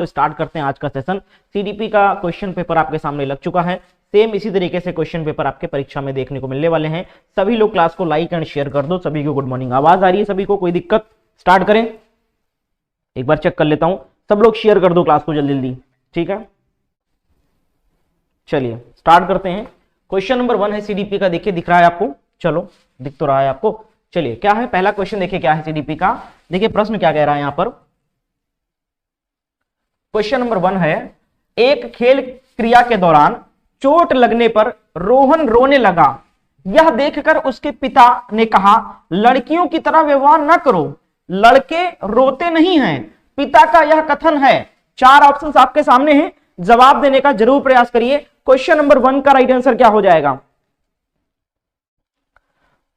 तो स्टार्ट करते हैं आज का सेशन। सीडीपी का क्वेश्चन पेपर आपके सामने लग चुका है। सेम इसी तरीके से क्वेश्चन पेपर आपके परीक्षा में देखने को मिलने वाले हैं। सभी लोग क्लास को लाइक एंड शेयर कर दो। सभी को गुड मॉर्निंग। आवाज आ रही है सभी को? कोई दिक्कत? स्टार्ट करें, एक बार चेक कर लेता हूं। सब लोग शेयर कर दो क्लास को जल्दी जल्दी, ठीक है। चलिए स्टार्ट करते हैं। क्वेश्चन नंबर 1 है सीडीपी का। देखिए दिख रहा है आपको? चलो दिख तो रहा है आपको। चलिए क्या है पहला क्वेश्चन, देखिए क्या है सीडीपी का। देखिए प्रश्न क्या कह रहा है यहां पर। क्वेश्चन नंबर 1 है, एक खेल क्रिया के दौरान चोट लगने पर रोहन रोने लगा। यह देखकर उसके पिता ने कहा, लड़कियों की तरह व्यवहार न करो, लड़के रोते नहीं हैं। पिता का यह कथन है। 4 ऑप्शंस आपके सामने हैं, जवाब देने का जरूर प्रयास करिए। क्वेश्चन नंबर 1 का राइट आंसर क्या हो जाएगा?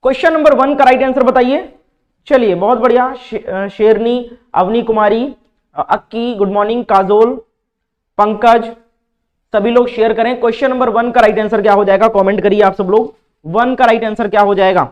क्वेश्चन नंबर 1 का राइट आंसर बताइए। चलिए बहुत बढ़िया। शेरनी, अवनी कुमारी, अक्की, गुड मॉर्निंग, काजोल, पंकज, सभी लोग शेयर करें। क्वेश्चन नंबर 1 का राइट आंसर क्या हो जाएगा? कमेंट करिए आप सब लोग। 1 का राइट आंसर क्या हो जाएगा?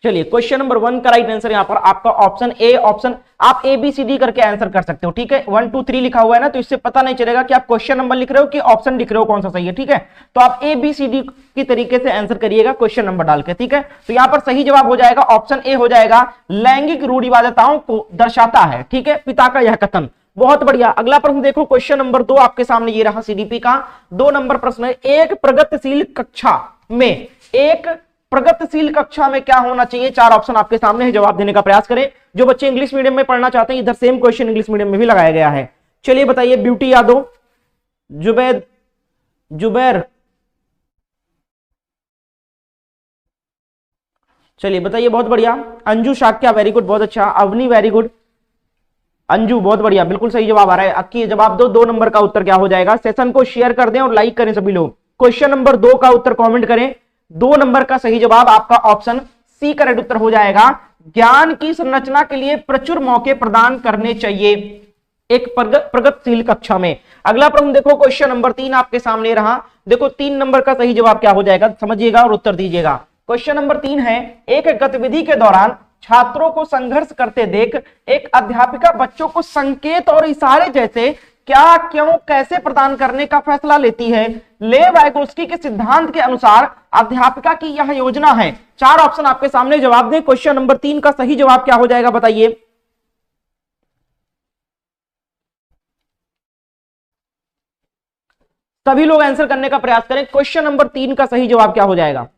चलिए क्वेश्चन नंबर 1 का राइट आंसर यहां पर आपका ऑप्शन ए। ऑप्शन आप ए बी सी डी करके आंसर कर सकते हो, ठीक है। 1 2 3 लिखा हुआ है ना, तो इससे पता नहीं चलेगा कि आप क्वेश्चन नंबर लिख रहे हो कि ऑप्शन लिख रहे हो, कौन सा सही है, ठीक है। तो आप ए बी सी डी की तरीके से आंसर करिएगा क्वेश्चन नंबर डाल के, ठीक है। तो यहां पर सही जवाब हो जाएगा ऑप्शन ए हो जाएगा। लैंगिक रूढ़िवादिताओं को दर्शाता है, ठीक है, पिता का यह कथन। बहुत बढ़िया। अगला प्रश्न देखो, क्वेश्चन नंबर 2 आपके सामने ये रहा सीडीपी का। 2 नंबर प्रश्न है, एक प्रगतिशील कक्षा में क्या होना चाहिए? 4 ऑप्शन आपके सामने है, जवाब देने का प्रयास करें। जो बच्चे इंग्लिश मीडियम में पढ़ना चाहते हैं, इधर सेम क्वेश्चन इंग्लिश मीडियम में भी लगाया गया है। चलिए बताइए। ब्यूटी यादव, जुबैर, चलिए बताइए। बहुत बढ़िया। अंजू शाक्या, वेरी गुड, बहुत अच्छा। Avani, very good. अंजू, बहुत बढ़िया, बिल्कुल सही जवाब आ रहा है। अक्की, जवाब दो। 2 नंबर का उत्तर क्या हो जाएगा? सेशन को शेयर कर दें और लाइक करें सभी लोग। क्वेश्चन नंबर 2 का उत्तर कमेंट करें। 2 नंबर का सही जवाब आपका ऑप्शन सी करेक्ट उत्तर हो जाएगा। ज्ञान की संरचना के लिए प्रचुर मौके प्रदान करने चाहिए एक प्रगतिशील कक्षा में। अगला प्रश्न देखो, क्वेश्चन नंबर 3 आपके सामने रहा। देखो 3 नंबर का सही जवाब क्या हो जाएगा, समझिएगा और उत्तर दीजिएगा। क्वेश्चन नंबर 3 है, एक गतिविधि के दौरान छात्रों को संघर्ष करते देख एक अध्यापिका बच्चों को संकेत और इशारे जैसे क्या, क्यों, कैसे प्रदान करने का फैसला लेती है। ले वाइगोत्स्की के सिद्धांत के अनुसार अध्यापिका की यह योजना है। 4 ऑप्शन आपके सामने, जवाब दें। क्वेश्चन नंबर 3 का सही जवाब क्या हो जाएगा बताइए। सभी लोग आंसर करने का प्रयास करें। क्वेश्चन नंबर 3 का सही जवाब क्या हो जाएगा?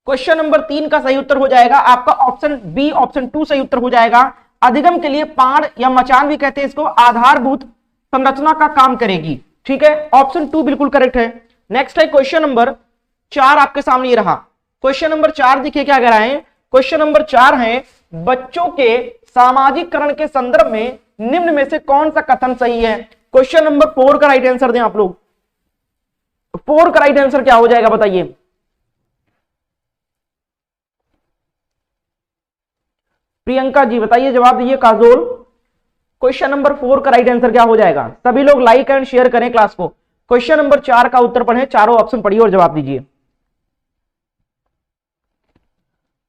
क्वेश्चन नंबर 3 का सही उत्तर हो जाएगा आपका ऑप्शन बी। ऑप्शन 2 सही उत्तर हो जाएगा। अधिगम के लिए पाड़ या मचान भी कहते हैं इसको, आधारभूत संरचना का काम करेगी, ठीक है। ऑप्शन 2 बिल्कुल करेक्ट है। नेक्स्ट है क्वेश्चन नंबर 4 आपके सामने ये रहा। क्वेश्चन नंबर 4 देखिए क्या कह रहा है। क्वेश्चन नंबर 4 है, बच्चों के सामाजिकरण के संदर्भ में निम्न में से कौन सा कथन सही है? क्वेश्चन नंबर 4 का राइट आंसर दें आप लोग। 4 का राइट आंसर क्या हो जाएगा बताइए। प्रियंका जी बताइए, जवाब दीजिए। काजोल, क्वेश्चन नंबर 4 का राइट आंसर क्या हो जाएगा? सभी लोग लाइक एंड शेयर करें क्लास को। क्वेश्चन नंबर 4 का उत्तर पढ़ें, चारों ऑप्शन पढ़िए और जवाब दीजिए।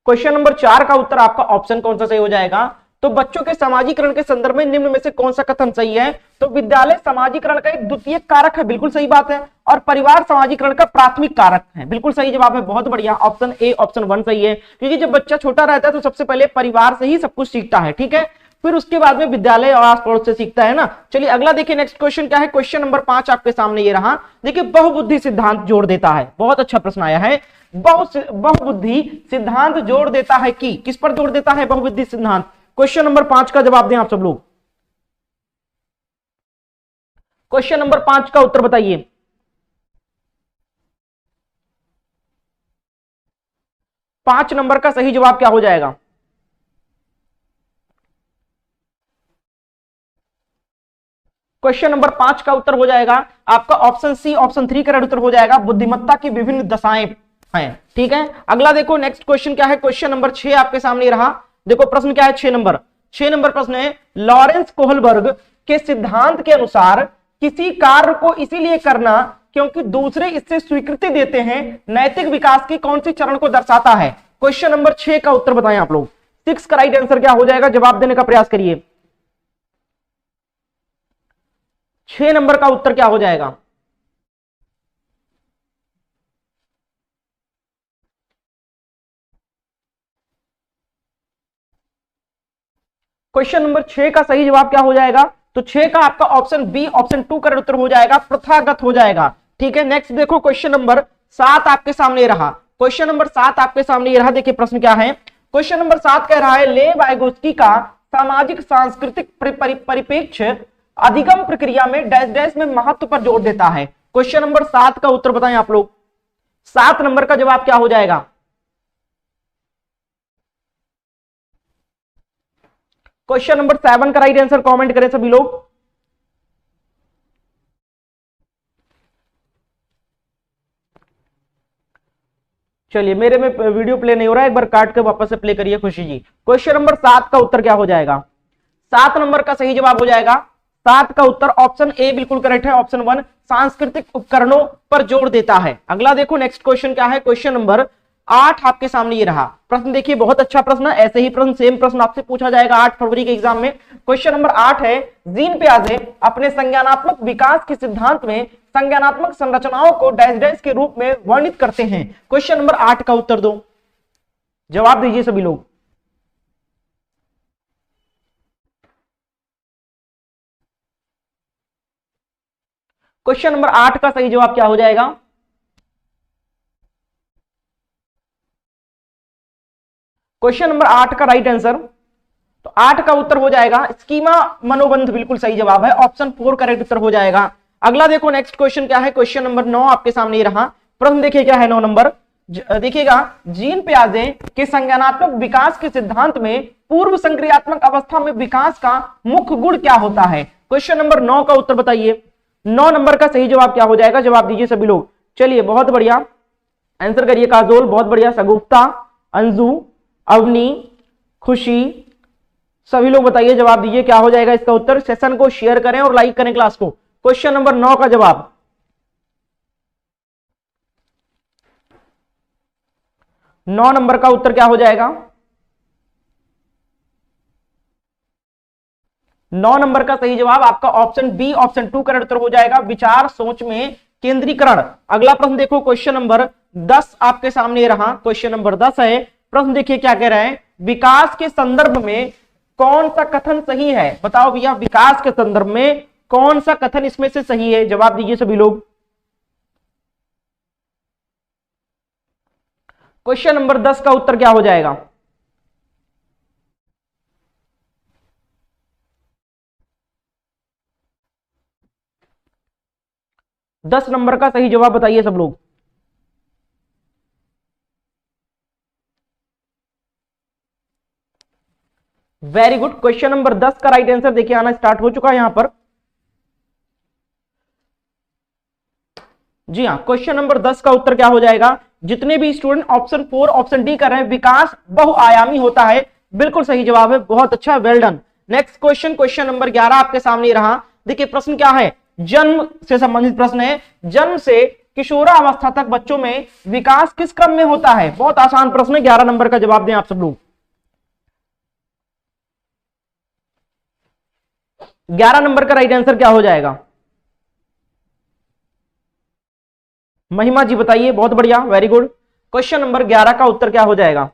क्वेश्चन नंबर 4 का उत्तर आपका ऑप्शन कौन सा सही हो जाएगा? तो बच्चों के सामाजिकरण के संदर्भ में निम्न में से कौन सा कथन सही है? तो विद्यालय सामाजिकरण का एक द्वितीय कारक है, बिल्कुल सही बात है, और परिवार सामाजिकरण का प्राथमिक कारक है, बिल्कुल सही जवाब है। बहुत बढ़िया। ऑप्शन ए, ऑप्शन 1 सही है, क्योंकि जब बच्चा छोटा रहता है तो सबसे पहले परिवार से ही सब कुछ सीखता है, ठीक है, फिर उसके बाद में विद्यालय और आस पड़ोस से सीखता है ना। चलिए अगला देखिए, नेक्स्ट क्वेश्चन क्या है। क्वेश्चन नंबर 5 आपके सामने ये रहा। देखिए बहुबुद्धि सिद्धांत जोड़ देता है। बहुत अच्छा प्रश्न आया है। बहुबुद्धि सिद्धांत जोड़ देता है कि, किस पर जोड़ देता है बहुबुद्धि सिद्धांत? क्वेश्चन नंबर 5 का जवाब दें आप सब लोग। क्वेश्चन नंबर 5 का उत्तर बताइए। पांच नंबर का सही जवाब क्या हो जाएगा? क्वेश्चन नंबर 5 का उत्तर हो जाएगा आपका ऑप्शन सी। ऑप्शन 3 का उत्तर हो जाएगा बुद्धिमत्ता की विभिन्न दशाएं हैं, ठीक है। अगला देखो, नेक्स्ट क्वेश्चन क्या है। क्वेश्चन नंबर 6 आपके सामने रहा। देखो प्रश्न क्या है, 6 नंबर प्रश्न है, लॉरेंस कोहलबर्ग के सिद्धांत के अनुसार किसी कार्य को इसीलिए करना क्योंकि दूसरे इससे स्वीकृति देते हैं नैतिक विकास की कौन सी चरण को दर्शाता है? क्वेश्चन नंबर 6 का उत्तर बताएं आप लोग। 6 का राइट आंसर क्या हो जाएगा, जवाब देने का प्रयास करिए। 6 नंबर का उत्तर क्या हो जाएगा? क्वेश्चन नंबर 6 का सही जवाब क्या हो जाएगा? तो 6 का आपका ऑप्शन बी, ऑप्शन 2 करेक्ट उत्तर हो जाएगा, प्रथागत हो जाएगा। ठीक है, नेक्स्ट देखो क्वेश्चन नंबर 7 आपके सामने रहा। क्वेश्चन नंबर 7 आपके सामने रहा, देखिए प्रश्न क्या है। क्वेश्चन नंबर 7 कह रहा है ले वाइगोत्स्की का सामाजिक सांस्कृतिक परिप्रेक्ष्य अधिगम प्रक्रिया में डैश डैश में महत्व पर जोर देता है। क्वेश्चन नंबर 7 का उत्तर बताएं आप लोग। 7 नंबर का जवाब क्या हो जाएगा? क्वेश्चन नंबर 7 का राइट आंसर कमेंट करें सभी लोग। चलिए, मेरे में वीडियो प्ले नहीं हो रहा है, एक बार काट के वापस से प्ले करिए खुशी जी। क्वेश्चन नंबर 7 का उत्तर क्या हो जाएगा? 7 नंबर का सही जवाब हो जाएगा, 7 का उत्तर ऑप्शन ए बिल्कुल करेक्ट है, ऑप्शन 1 सांस्कृतिक उपकरणों पर जोर देता है। अगला देखो नेक्स्ट क्वेश्चन क्या है। क्वेश्चन नंबर 8 आपके सामने ये रहा। प्रश्न देखिए बहुत अच्छा प्रश्न, ऐसे ही प्रश्न सेम प्रश्न आपसे पूछा जाएगा 8 फरवरी के एग्जाम में। क्वेश्चन नंबर 8 है जीन पियाजे अपने संज्ञानात्मक विकास के सिद्धांत में संज्ञानात्मक संरचनाओं को डैश डैश के रूप में वर्णित करते हैं। क्वेश्चन नंबर 8 का उत्तर दो, जवाब दीजिए सभी लोग। क्वेश्चन नंबर 8 का सही जवाब क्या हो जाएगा? क्वेश्चन नंबर 8 का राइट आंसर, तो 8 का उत्तर हो जाएगा स्कीमा मनोबंध, बिल्कुल सही जवाब है, ऑप्शन 4 करेक्ट उत्तर हो जाएगा। अगला देखो नेक्स्ट क्वेश्चन क्या है। क्वेश्चन नंबर 9 आपके सामने ही रहा। प्रश्न देखिए क्या है 9 नंबर, देखिएगा जीन पियाजे के संज्ञानात्मक विकास के सिद्धांत में पूर्व संक्रियात्मक अवस्था में विकास का मुख्य गुण क्या होता है। क्वेश्चन नंबर 9 का उत्तर बताइए। 9 नंबर का सही जवाब क्या हो जाएगा, जवाब दीजिए सभी लोग। चलिए बहुत बढ़िया, आंसर करिए काजोल, बहुत बढ़िया, सगुप्ता, अंजू, अवनी, खुशी, सभी लोग बताइए, जवाब दीजिए क्या हो जाएगा इसका उत्तर। सेशन को शेयर करें और लाइक करें क्लास को। क्वेश्चन नंबर 9 का जवाब, 9 नंबर का उत्तर क्या हो जाएगा? 9 नंबर का सही जवाब आपका ऑप्शन बी, ऑप्शन 2 करेक्ट उत्तर हो जाएगा, विचार सोच में केंद्रीकरण। अगला प्रश्न देखो क्वेश्चन नंबर 10 आपके सामने रहा। क्वेश्चन नंबर 10 है, प्रश्न देखिए क्या कह रहा है, विकास के संदर्भ में कौन सा कथन सही है? बताओ भैया, विकास के संदर्भ में कौन सा कथन इसमें से सही है, जवाब दीजिए सभी लोग। क्वेश्चन नंबर 10 का उत्तर क्या हो जाएगा? दस नंबर का सही जवाब बताइए सब लोग। वेरी गुड, क्वेश्चन नंबर 10 का राइट आंसर देखिए आना स्टार्ट हो चुका है यहां पर। जी हाँ, क्वेश्चन नंबर 10 का उत्तर क्या हो जाएगा? जितने भी स्टूडेंट ऑप्शन 4 ऑप्शन डी कर रहे हैं, विकास बहुआयामी होता है, बिल्कुल सही जवाब है, बहुत अच्छा, well done. Next question, question number 11 आपके सामने रहा। देखिए प्रश्न क्या है, जन्म से संबंधित प्रश्न है। जन्म से किशोरावस्था तक बच्चों में विकास किस क्रम में होता है? बहुत आसान प्रश्न है, 11 नंबर का जवाब दें आप सब लोग। 11 नंबर का राइट आंसर क्या हो जाएगा? महिमा जी बताइए, बहुत बढ़िया, वेरी गुड। क्वेश्चन नंबर 11 का उत्तर क्या हो जाएगा?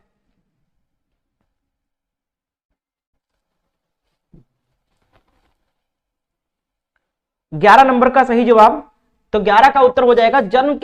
ग्यारह नंबर का सही जवाब, तो 11 का उत्तर हो जाएगा जन्म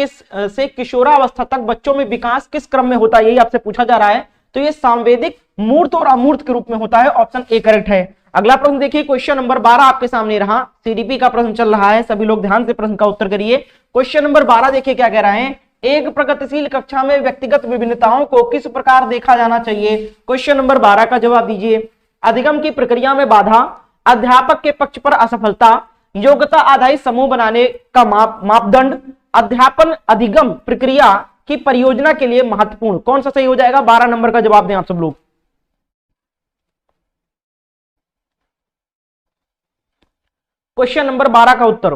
से किशोरावस्था तक बच्चों में विकास किस क्रम में होता है, यही आपसे पूछा जा रहा है। तो ये सांवेदिक, मूर्त और अमूर्त के रूप में होता है, ऑप्शन ए करेक्ट है। अगला प्रश्न देखिए, क्वेश्चन नंबर 12 आपके सामने रहा। सीडीपी का प्रश्न चल रहा है, सभी लोग ध्यान से प्रश्न का उत्तर करिए। क्वेश्चन नंबर 12 देखिए क्या कह रहा है, एक प्रगतिशील कक्षा में व्यक्तिगत विभिन्नताओं को किस प्रकार देखा जाना चाहिए? क्वेश्चन नंबर 12 का जवाब दीजिए। अधिगम की प्रक्रिया में बाधा, अध्यापक के पक्ष पर असफलता, योग्यता आधारित समूह बनाने का मापदंड, अध्यापन अधिगम प्रक्रिया की परियोजना के लिए महत्वपूर्ण, कौन सा सही हो जाएगा? 12 नंबर का जवाब दें आप सब लोग। क्वेश्चन नंबर 12 का उत्तर,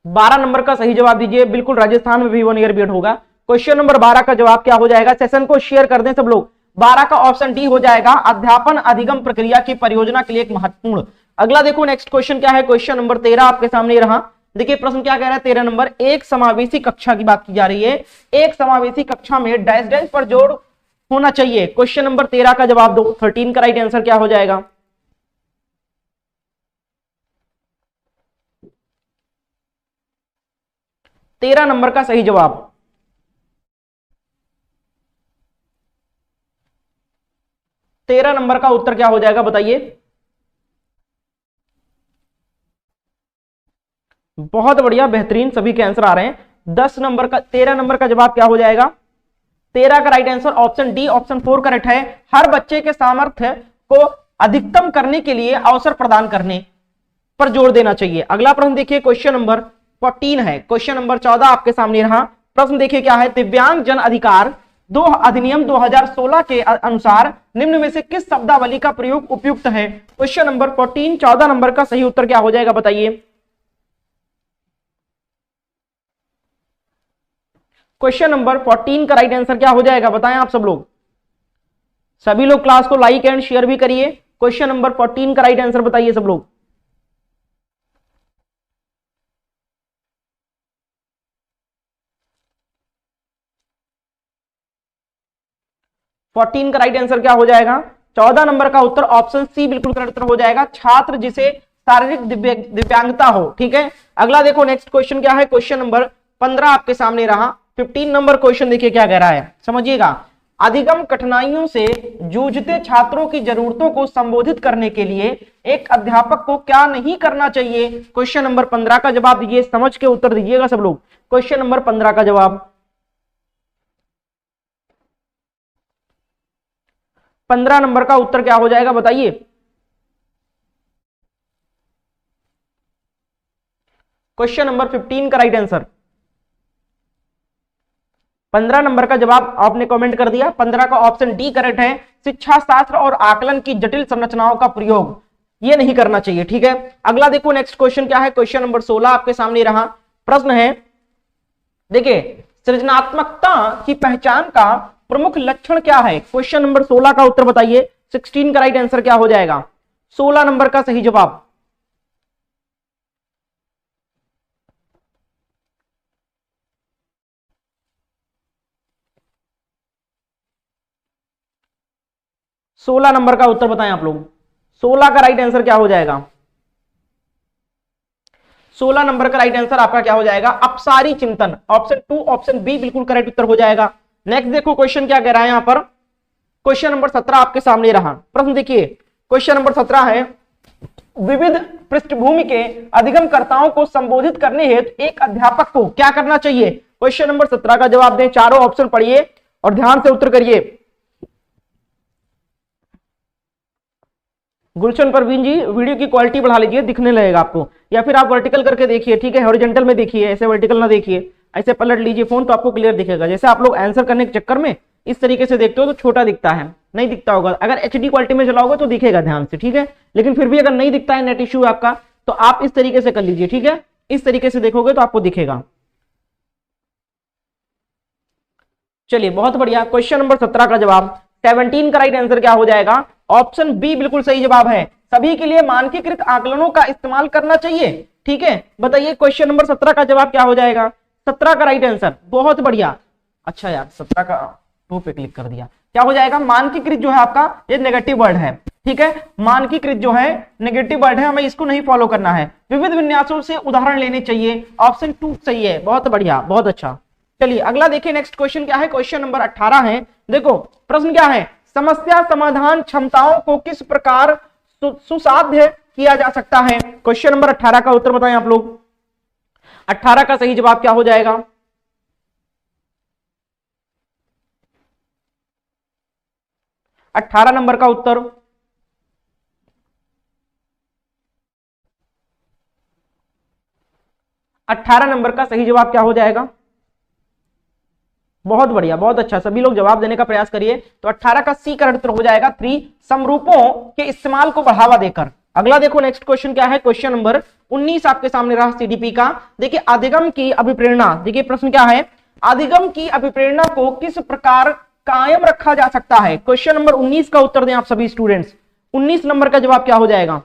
12 नंबर का सही जवाब दीजिए। बिल्कुल, राजस्थान में भी 1 ईयर बीएड होगा। क्वेश्चन नंबर 12 का जवाब क्या हो जाएगा? सेशन को शेयर कर दें सब लोग। 12 का ऑप्शन डी हो जाएगा, अध्यापन अधिगम प्रक्रिया की परियोजना के लिए एक महत्वपूर्ण। अगला देखो नेक्स्ट क्वेश्चन क्या है, क्वेश्चन नंबर 13 आपके सामने रहा। देखिए प्रश्न क्या कह रहा है, 13 नंबर, एक समावेशी कक्षा की बात की जा रही है। एक समावेशी कक्षा में डैश डैश पर जोड़ होना चाहिए। क्वेश्चन नंबर 13 का जवाब दो। 13 का राइट आंसर क्या हो जाएगा? 13 नंबर का सही जवाब। 13 नंबर का उत्तर क्या हो जाएगा बताइए? बहुत बढ़िया, बेहतरीन, सभी के आंसर आ रहे हैं। 10 नंबर का 13 नंबर का जवाब क्या हो जाएगा? 13 का right answer option D, option 4 correct है। हर बच्चे के सामर्थ्य को अधिकतम करने के लिए अवसर प्रदान करने पर जोर देना चाहिए। अगला प्रश्न देखिए, क्वेश्चन नंबर 14 है। क्वेश्चन नंबर 14 आपके सामने रहा। प्रश्न देखिए क्या है, दिव्यांग जन अधिकार दो अधिनियम 2016 के अनुसार निम्न में से किस शब्दावली का प्रयोग उपयुक्त है? क्वेश्चन नंबर 14, 14 नंबर का सही उत्तर क्या हो जाएगा बताइए? क्वेश्चन नंबर 14 का राइट आंसर क्या हो जाएगा बताएं आप सब लोग। सभी लोग क्लास को लाइक एंड शेयर भी करिए। क्वेश्चन नंबर 14 का राइट आंसर बताइए सब लोग। फोर्टीन का राइट आंसर क्या हो जाएगा? 14 नंबर का उत्तर ऑप्शन सी बिल्कुल करेक्ट उत्तर हो जाएगा, छात्र जिसे शारीरिक दिव्यांगता हो। ठीक है, अगला देखो नेक्स्ट क्वेश्चन क्या है, क्वेश्चन नंबर 15 आपके सामने रहा। 15 नंबर क्वेश्चन देखिए क्या कह रहा है, समझिएगा। अधिगम कठिनाइयों से जूझते छात्रों की जरूरतों को संबोधित करने के लिए एक अध्यापक को क्या नहीं करना चाहिए? क्वेश्चन नंबर 15 का जवाब दीजिए, समझ के उत्तर दीजिएगा सब लोग। क्वेश्चन नंबर 15 का जवाब, 15 नंबर का उत्तर क्या हो जाएगा बताइए? क्वेश्चन नंबर 15 का राइट आंसर, 15 नंबर का जवाब आपने कमेंट कर दिया। 15 का ऑप्शन डी करेक्ट है, शिक्षा शास्त्र और आकलन की जटिल संरचनाओं का प्रयोग ये नहीं करना चाहिए। ठीक है, अगला देखो नेक्स्ट क्वेश्चन क्या है, क्वेश्चन नंबर 16 आपके सामने रहा। प्रश्न है, देखिए, सृजनात्मकता की पहचान का प्रमुख लक्षण क्या है? क्वेश्चन नंबर 16 का उत्तर बताइए। 16 का राइट आंसर क्या हो जाएगा? 16 नंबर का सही जवाब, सोलह नंबर का उत्तर बताएं आप लोग। 16 का राइट आंसर क्या हो जाएगा? 16 नंबर का राइट आंसर आपका क्या हो जाएगा? अपसारी चिंतन, ऑप्शन 2 ऑप्शन बी बिल्कुल करेक्ट उत्तर हो जाएगा। नेक्स्ट देखो क्वेश्चन क्या कह रहा है यहां पर, क्वेश्चन नंबर 17 आपके सामने रहा। प्रश्न देखिए, क्वेश्चन नंबर 17 है, विविध पृष्ठभूमि के अधिगमकर्ताओं को संबोधित करने हेतु एक अध्यापक को क्या करना चाहिए? क्वेश्चन नंबर 17 का जवाब दें, चारों ऑप्शन पढ़िए और ध्यान से उत्तर करिए। गुलशन परवीन जी, वीडियो की क्वालिटी बढ़ा लीजिए, दिखने लगेगा आपको, या फिर आप वर्टिकल करके देखिए। ठीक है, हॉरिजॉन्टल में देखिए, ऐसे वर्टिकल ना देखिए, ऐसे पलट लीजिए फोन तो आपको क्लियर दिखेगा। जैसे आप लोग आंसर करने के चक्कर में इस तरीके से देखते हो तो छोटा दिखता है, नहीं दिखता होगा। अगर एचडी क्वालिटी में चलाओगे तो दिखेगा ध्यान से। ठीक है, लेकिन फिर भी अगर नहीं दिखता है, नेट इश्यू आपका, तो आप इस तरीके से कर लीजिए। ठीक है, इस तरीके से देखोगे तो आपको दिखेगा। चलिए बहुत बढ़िया, क्वेश्चन नंबर 17 का जवाब, 17 का राइट आंसर क्या हो जाएगा? ऑप्शन बी बिल्कुल सही जवाब है, सभी के लिए मानकीकृत आकलनों का इस्तेमाल करना चाहिए। ठीक है, बताइए क्वेश्चन नंबर 17 का जवाब क्या हो जाएगा? 17 का राइट आंसर, बहुत बढ़िया। अच्छा यार, 17 का 2 पे क्लिक कर दिया, क्या हो जाएगा? मानकीकृत जो है आपका ये नेगेटिव वर्ड है। ठीक है, मानकीकृत जो है नेगेटिव वर्ड है, हमें इसको नहीं फॉलो करना है। विविध विन्यासों से उदाहरण लेने चाहिए, ऑप्शन 2 सही है, बहुत बढ़िया, बहुत अच्छा। चलिए अगला देखिए, नेक्स्ट क्वेश्चन क्या है, क्वेश्चन नंबर 18 है। देखो प्रश्न क्या है, समस्या समाधान क्षमताओं को किस प्रकार सुसाध्य किया जा सकता है? क्वेश्चन नंबर 18 का उत्तर बताएं आप लोग। 18 का सही जवाब क्या हो जाएगा? अठारह नंबर का उत्तर, अठारह नंबर का सही जवाब क्या हो जाएगा? बहुत बढ़िया, बहुत अच्छा, सभी लोग जवाब देने का प्रयास करिए। तो 18 का सी करेक्ट उत्तर हो जाएगा 3, समरूपों के इस्तेमाल को बढ़ावा देकर। अगला देखो नेक्स्ट क्वेश्चन क्या है, क्वेश्चन नंबर 19 आपके सामने रहा सीडीपी का। देखिए अधिगम की अभिप्रेरणा, देखिए प्रश्न क्या है, अधिगम की अभिप्रेरणा को किस प्रकार कायम रखा जा सकता है। क्वेश्चन नंबर 19 का उत्तर दें आप सभी स्टूडेंट्स। 19 नंबर का जवाब क्या हो जाएगा,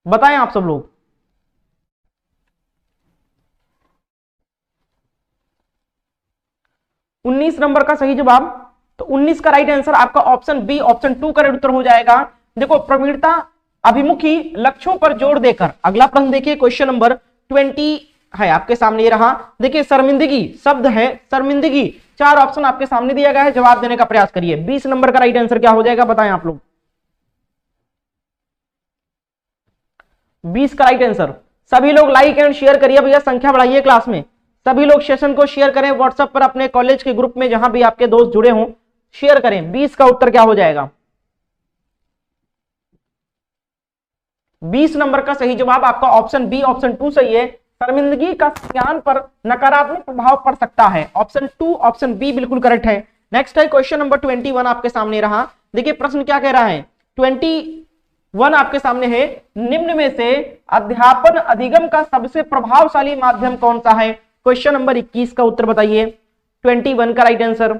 बताएं आप सब लोग। 19 नंबर का सही जवाब, तो 19 का राइट आंसर आपका ऑप्शन बी, ऑप्शन 2 का उत्तर हो जाएगा। देखो प्रवीणता अभिमुखी लक्ष्यों पर जोर देकर, अगला प्रश्न देखिए क्वेश्चन नंबर 20 है आपके सामने ये रहा। देखिए शर्मिंदगी शब्द है, शर्मिंदगी, 4 ऑप्शन आपके सामने दिया गया है, जवाब देने का प्रयास करिए। 20 नंबर का राइट आंसर क्या हो जाएगा, बताएं आप लोग। 20 का राइट आंसर, सभी लोग लाइक एंड शेयर करिए भैया, संख्या बढ़ाइए क्लास में, सभी लोग सेशन को शेयर करें व्हाट्सएप पर, अपने कॉलेज के ग्रुप में जहां भी आपके दोस्त जुड़े हों शेयर करें। 20 का उत्तर क्या हो जाएगा, 20 नंबर का सही जवाब आपका ऑप्शन बी, ऑप्शन 2 सही है। शर्मिंदगी का ज्ञान पर नकारात्मक प्रभाव पड़ सकता है, ऑप्शन 2, ऑप्शन बी बिल्कुल करेक्ट है। नेक्स्ट है क्वेश्चन नंबर 21 आपके सामने रहा। देखिए प्रश्न क्या कह रहा है, 21 आपके सामने है, निम्न में से अध्यापन अधिगम का सबसे प्रभावशाली माध्यम कौन सा है। क्वेश्चन नंबर 21 का उत्तर बताइए, 21 का राइट आंसर,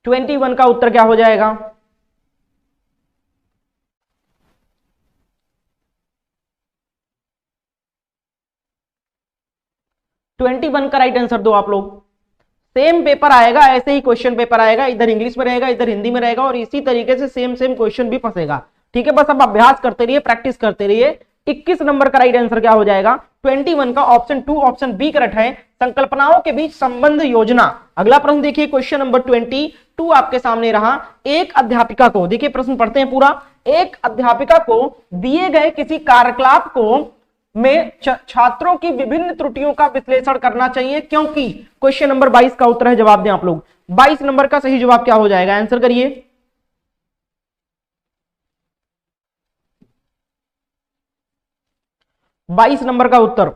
21 का उत्तर क्या हो जाएगा, ट्वेंटी वन का राइट आंसर दो आप लोग। सेम पेपर आएगा, ऐसे ही क्वेश्चन पेपर आएगा, इधर इंग्लिश में रहेगा इधर हिंदी में रहेगा, और इसी तरीके से सेम क्वेश्चन भी फंसेगा। ठीक है, बस अब अभ्यास करते रहिए, प्रैक्टिस करते रहिए। 21 नंबर का राइट आंसर क्या हो जाएगा, 21 का ऑप्शन 2, ऑप्शन बी करेक्ट है। संकल्पनाओं के बीच संबंध योजना। अगला प्रश्न देखिए क्वेश्चन नंबर 22 आपके सामने रहा। एक अध्यापिका को, देखिए प्रश्न पढ़ते हैं पूरा, एक अध्यापिका को दिए गए किसी कार्यकलाप को में छात्रों की विभिन्न त्रुटियों का विश्लेषण करना चाहिए, क्योंकि क्वेश्चन नंबर 22 का उत्तर है, जवाब दें आप लोग। 22 नंबर का सही जवाब क्या हो जाएगा, आंसर करिए। बाईस नंबर का उत्तर,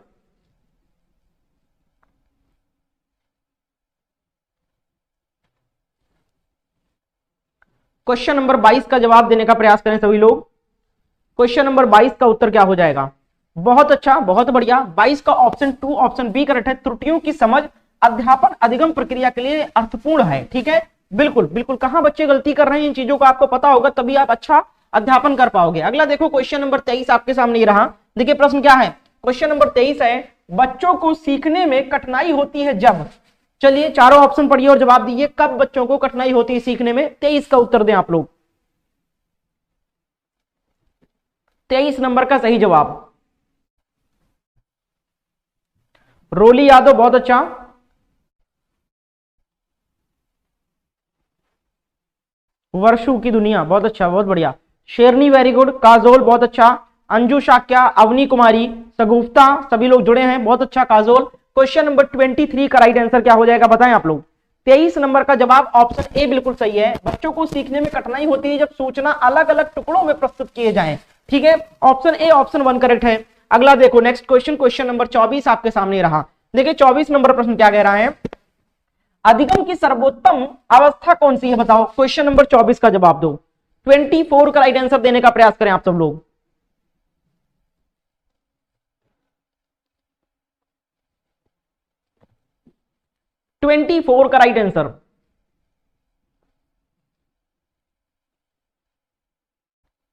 क्वेश्चन नंबर 22 का जवाब देने का प्रयास करें सभी लोग। क्वेश्चन नंबर 22 का उत्तर क्या हो जाएगा, बहुत अच्छा, बहुत बढ़िया। 22 का ऑप्शन 2, ऑप्शन बी करेक्ट है। त्रुटियों की समझ अध्यापन अधिगम प्रक्रिया के लिए अर्थपूर्ण है। ठीक है, बिल्कुल बिल्कुल, कहां बच्चे गलती कर रहे हैं इन चीजों को आपको पता होगा, तभी आप अच्छा अध्यापन कर पाओगे। अगला देखो क्वेश्चन नंबर 23 आपके सामने रहा। देखिए प्रश्न क्या है, क्वेश्चन नंबर 23 है, बच्चों को सीखने में कठिनाई होती है जब, चलिए चारों ऑप्शन पढ़िए और जवाब दीजिए, कब बच्चों को कठिनाई होती है सीखने में। 23 का उत्तर दें आप लोग। 23 नंबर का सही जवाब रोली यादव, बहुत अच्छा। वर्षु की दुनिया, बहुत अच्छा, बहुत बढ़िया। शेरनी वेरी गुड। काजोल, बहुत अच्छा। अंजू शाक्या, अवनी कुमारी, सगुफ्ता, सभी लोग जुड़े हैं, बहुत अच्छा काजोल। क्वेश्चन नंबर 23 का राइट आंसर क्या हो जाएगा, बताएं आप लोग। 23 नंबर का जवाब ऑप्शन ए बिल्कुल सही है। बच्चों को सीखने में कठिनाई होती है जब सूचना अलग अलग टुकड़ों में प्रस्तुत किए जाएं। ठीक है, ऑप्शन ए, ऑप्शन 1 करेक्ट है। अगला देखो नेक्स्ट क्वेश्चन, क्वेश्चन नंबर 24 आपके सामने रहा। देखिए 24 नंबर प्रश्न क्या कह रहा है, अधिगम की सर्वोत्तम अवस्था कौन सी है, बताओ। क्वेश्चन नंबर 24 का जवाब दो। 24 का राइट आंसर देने का प्रयास करें आप सब लोग। ट्वेंटी 24 का राइट आंसर,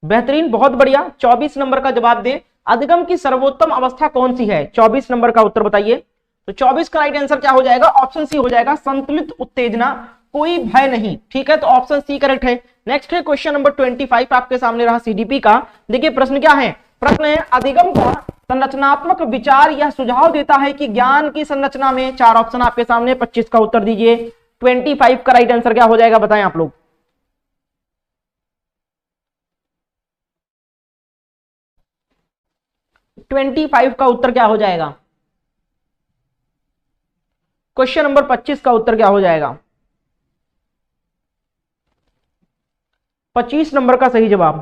बेहतरीन, बहुत बढ़िया। 24 नंबर का जवाब दें, अधिगम की सर्वोत्तम अवस्था कौन सी है, 24 नंबर का उत्तर बताइए। तो 24 का राइट आंसर क्या हो जाएगा, ऑप्शन सी हो जाएगा, संतुलित उत्तेजना, कोई भय नहीं। ठीक है, तो ऑप्शन सी करेक्ट है। नेक्स्ट है क्वेश्चन नंबर 25 आपके सामने रहा सीडीपी का। देखिए प्रश्न क्या है, प्रश्न है, अधिगम का संरचनात्मक विचार यह सुझाव देता है कि ज्ञान की संरचना में, 4 ऑप्शन आपके सामने, 25 का उत्तर दीजिए। 25 का राइट आंसर क्या हो जाएगा, बताएं आप लोग। 25 का उत्तर क्या हो जाएगा, क्वेश्चन नंबर 25 का उत्तर क्या हो जाएगा, 25 नंबर का सही जवाब,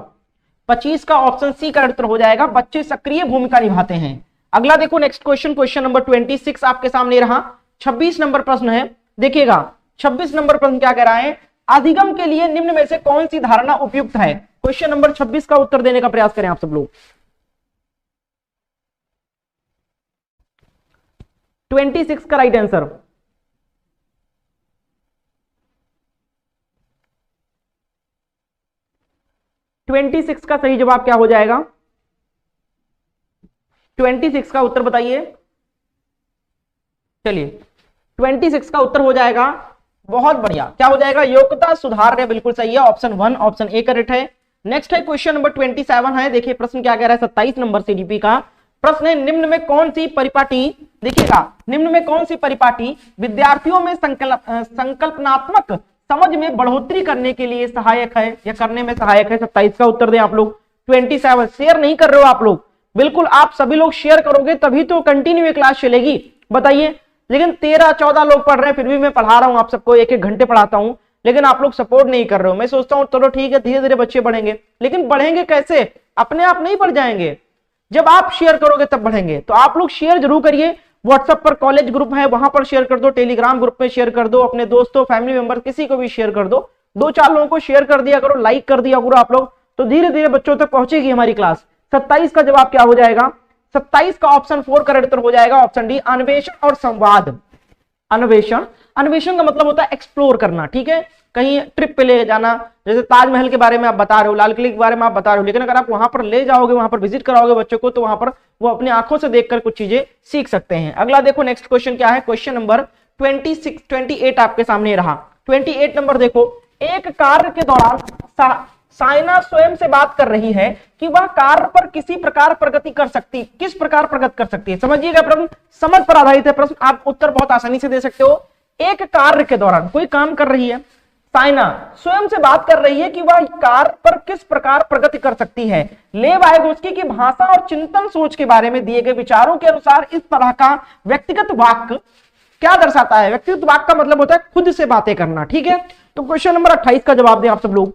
25 का ऑप्शन सी का उत्तर हो जाएगा, बच्चे सक्रिय भूमिका निभाते हैं। अगला देखो नेक्स्ट क्वेश्चन, क्वेश्चन नंबर 26 आपके सामने रहा। 26 नंबर प्रश्न है, देखिएगा, 26 नंबर प्रश्न क्या कह रहा है, अधिगम के लिए निम्न में से कौन सी धारणा उपयुक्त है। क्वेश्चन नंबर 26 का उत्तर देने का प्रयास करें आप सब लोग। 26 का राइट आंसर, ट्वेंटी सिक्स का सही जवाब क्या हो जाएगा, 26 का उत्तर बताइए। चलिए 26 का उत्तर हो जाएगा, बहुत बढ़िया, क्या हो जाएगा, योग्यता सुधार है, बिल्कुल सही है, ऑप्शन 1 ऑप्शन ए करेक्ट है। नेक्स्ट है क्वेश्चन नंबर 27 है, देखिए प्रश्न क्या कह रहा है, 27 नंबर सीडीपी का प्रश्न है, निम्न में कौन सी परिपाटी, देखिएगा निम्न में कौन सी परिपाटी विद्यार्थियों में संकल्पनात्मक समझ में बढ़ोतरी करने के लिए सहायक है या करने में सहायक है। 27 का उत्तर दें आप लोग। 27 शेयर नहीं कर रहे हो आप लोग, बिल्कुल आप सभी लोग शेयर करोगे तभी तो कंटिन्यू क्लास चलेगी, बताइए। लेकिन 13-14 लोग पढ़ रहे हैं, फिर भी मैं पढ़ा रहा हूं आप सबको, 1-1 घंटे पढ़ाता हूं, लेकिन आप लोग सपोर्ट नहीं कर रहे हो। मैं सोचता हूं चलो ठीक है, धीरे धीरे बच्चे बढ़ेंगे, लेकिन बढ़ेंगे कैसे, अपने आप नहीं बढ़ जाएंगे, जब आप शेयर करोगे तब बढ़ेंगे। तो आप लोग शेयर जरूर करिए, व्हाट्सएप पर कॉलेज ग्रुप है वहां पर शेयर कर दो, टेलीग्राम ग्रुप में शेयर कर दो, अपने दोस्तों फैमिली मेंबर किसी को भी शेयर कर दो, 2-4 लोगों को शेयर कर दिया करो, लाइक कर दिया करो आप लोग, तो धीरे धीरे बच्चों तक पहुंचेगी हमारी क्लास। 27 का जवाब क्या हो जाएगा, 27 का ऑप्शन 4 करेक्ट उत्तर हो जाएगा, ऑप्शन डी अन्वेषण और संवाद। अन्वेषण, अन्वेषण का मतलब होता है एक्सप्लोर करना, ठीक है, कहीं ट्रिप पे ले जाना, जैसे ताजमहल के बारे में आप बता रहे हो, लाल किले के बारे में आप बता रहे हो, लेकिन अगर आप वहां पर ले जाओगे, वहां पर विजिट कराओगे बच्चों को, तो वहां पर वो अपनी आंखों से देखकर कुछ चीजें सीख सकते हैं। अगला देखो नेक्स्ट क्वेश्चन क्या है, क्वेश्चन नंबर 28 आपके सामने रहा। 28 नंबर देखो, एक कार्य के दौरान साइना स्वयं से बात कर रही है कि वह कार्य पर किसी प्रकार प्रगति कर सकती, किस प्रकार प्रगति कर सकती है, समझिएगा प्रश्न, समझ पर आधारित है प्रश्न, आप उत्तर बहुत आसानी से दे सकते हो। एक कार्य के दौरान कोई काम कर रही है, साइना स्वयं से बात कर रही है कि वह कार्य पर किस प्रकार प्रगति कर सकती है। लेव वाइगोत्स्की की भाषा और चिंतन सोच के बारे में दिए गए विचारों के अनुसार इस तरह का व्यक्तिगत वाक्य क्या दर्शाता है। व्यक्तिगत वाक्य का मतलब होता है खुद से बातें करना, ठीक है। तो क्वेश्चन नंबर 28 का जवाब दें आप सब लोग।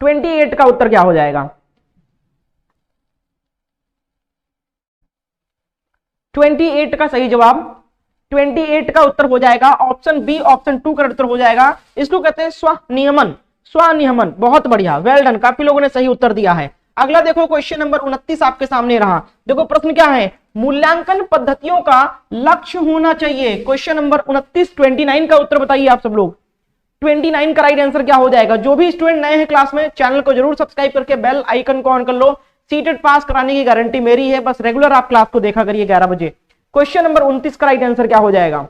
ट्वेंटी 28 का उत्तर क्या हो जाएगा, 28 का सही जवाब, 28 का उत्तर हो जाएगा ऑप्शन बी, ऑप्शन 2 का उत्तर हो जाएगा। इसको कहते हैं स्वनियमन, स्वनियमन, बहुत बढ़िया, वेल डन, काफी लोगों ने सही उत्तर दिया है। अगला देखो क्वेश्चन नंबर 29 आपके सामने रहा, देखो प्रश्न क्या है, मूल्यांकन पद्धतियों का लक्ष्य होना चाहिए। क्वेश्चन नंबर 29, 29 का उत्तर बताइए आप सब लोग। 29 का राइट आंसर क्या हो जाएगा। जो भी स्टूडेंट नए हैं क्लास में, चैनल को जरूर सब्सक्राइब करके बेल आइकन को ऑन कर लो, सीटेड पास कराने की गारंटी मेरी है, बस रेगुलर आप क्लास को देखा करिए 11 बजे। क्वेश्चन नंबर 29 का राइट आंसर क्या हो जाएगा,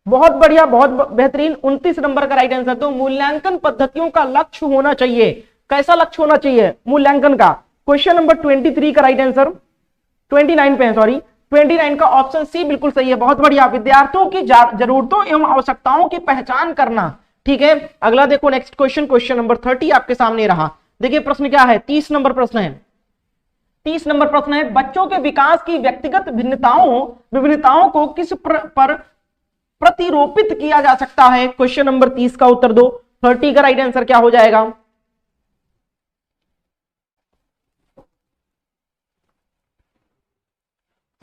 बहुत बढ़िया, बहुत बेहतरीन, 29 नंबर का राइट आंसर। तो मूल्यांकन पद्धतियों का लक्ष्य होना चाहिए, कैसा लक्ष्य होना चाहिए मूल्यांकन का। क्वेश्चन नंबर 23 का राइट आंसर, 29 पे है सॉरी, 29 का ऑप्शन सी बिल्कुल सही है, बहुत बढ़िया, विद्यार्थियों की जरूरतों एवं आवश्यकताओं की पहचान करना, ठीक है। अगला देखो नेक्स्ट क्वेश्चन, क्वेश्चन नंबर 30 आपके सामने रहा। देखिए प्रश्न क्या है, 30 नंबर प्रश्न है, 30 नंबर प्रश्न है, बच्चों के विकास की व्यक्तिगत विभिन्नताओं को किस पर प्रतिरोपित किया जा सकता है। क्वेश्चन नंबर 30 का उत्तर दो। 30 का राइट आंसर क्या हो जाएगा,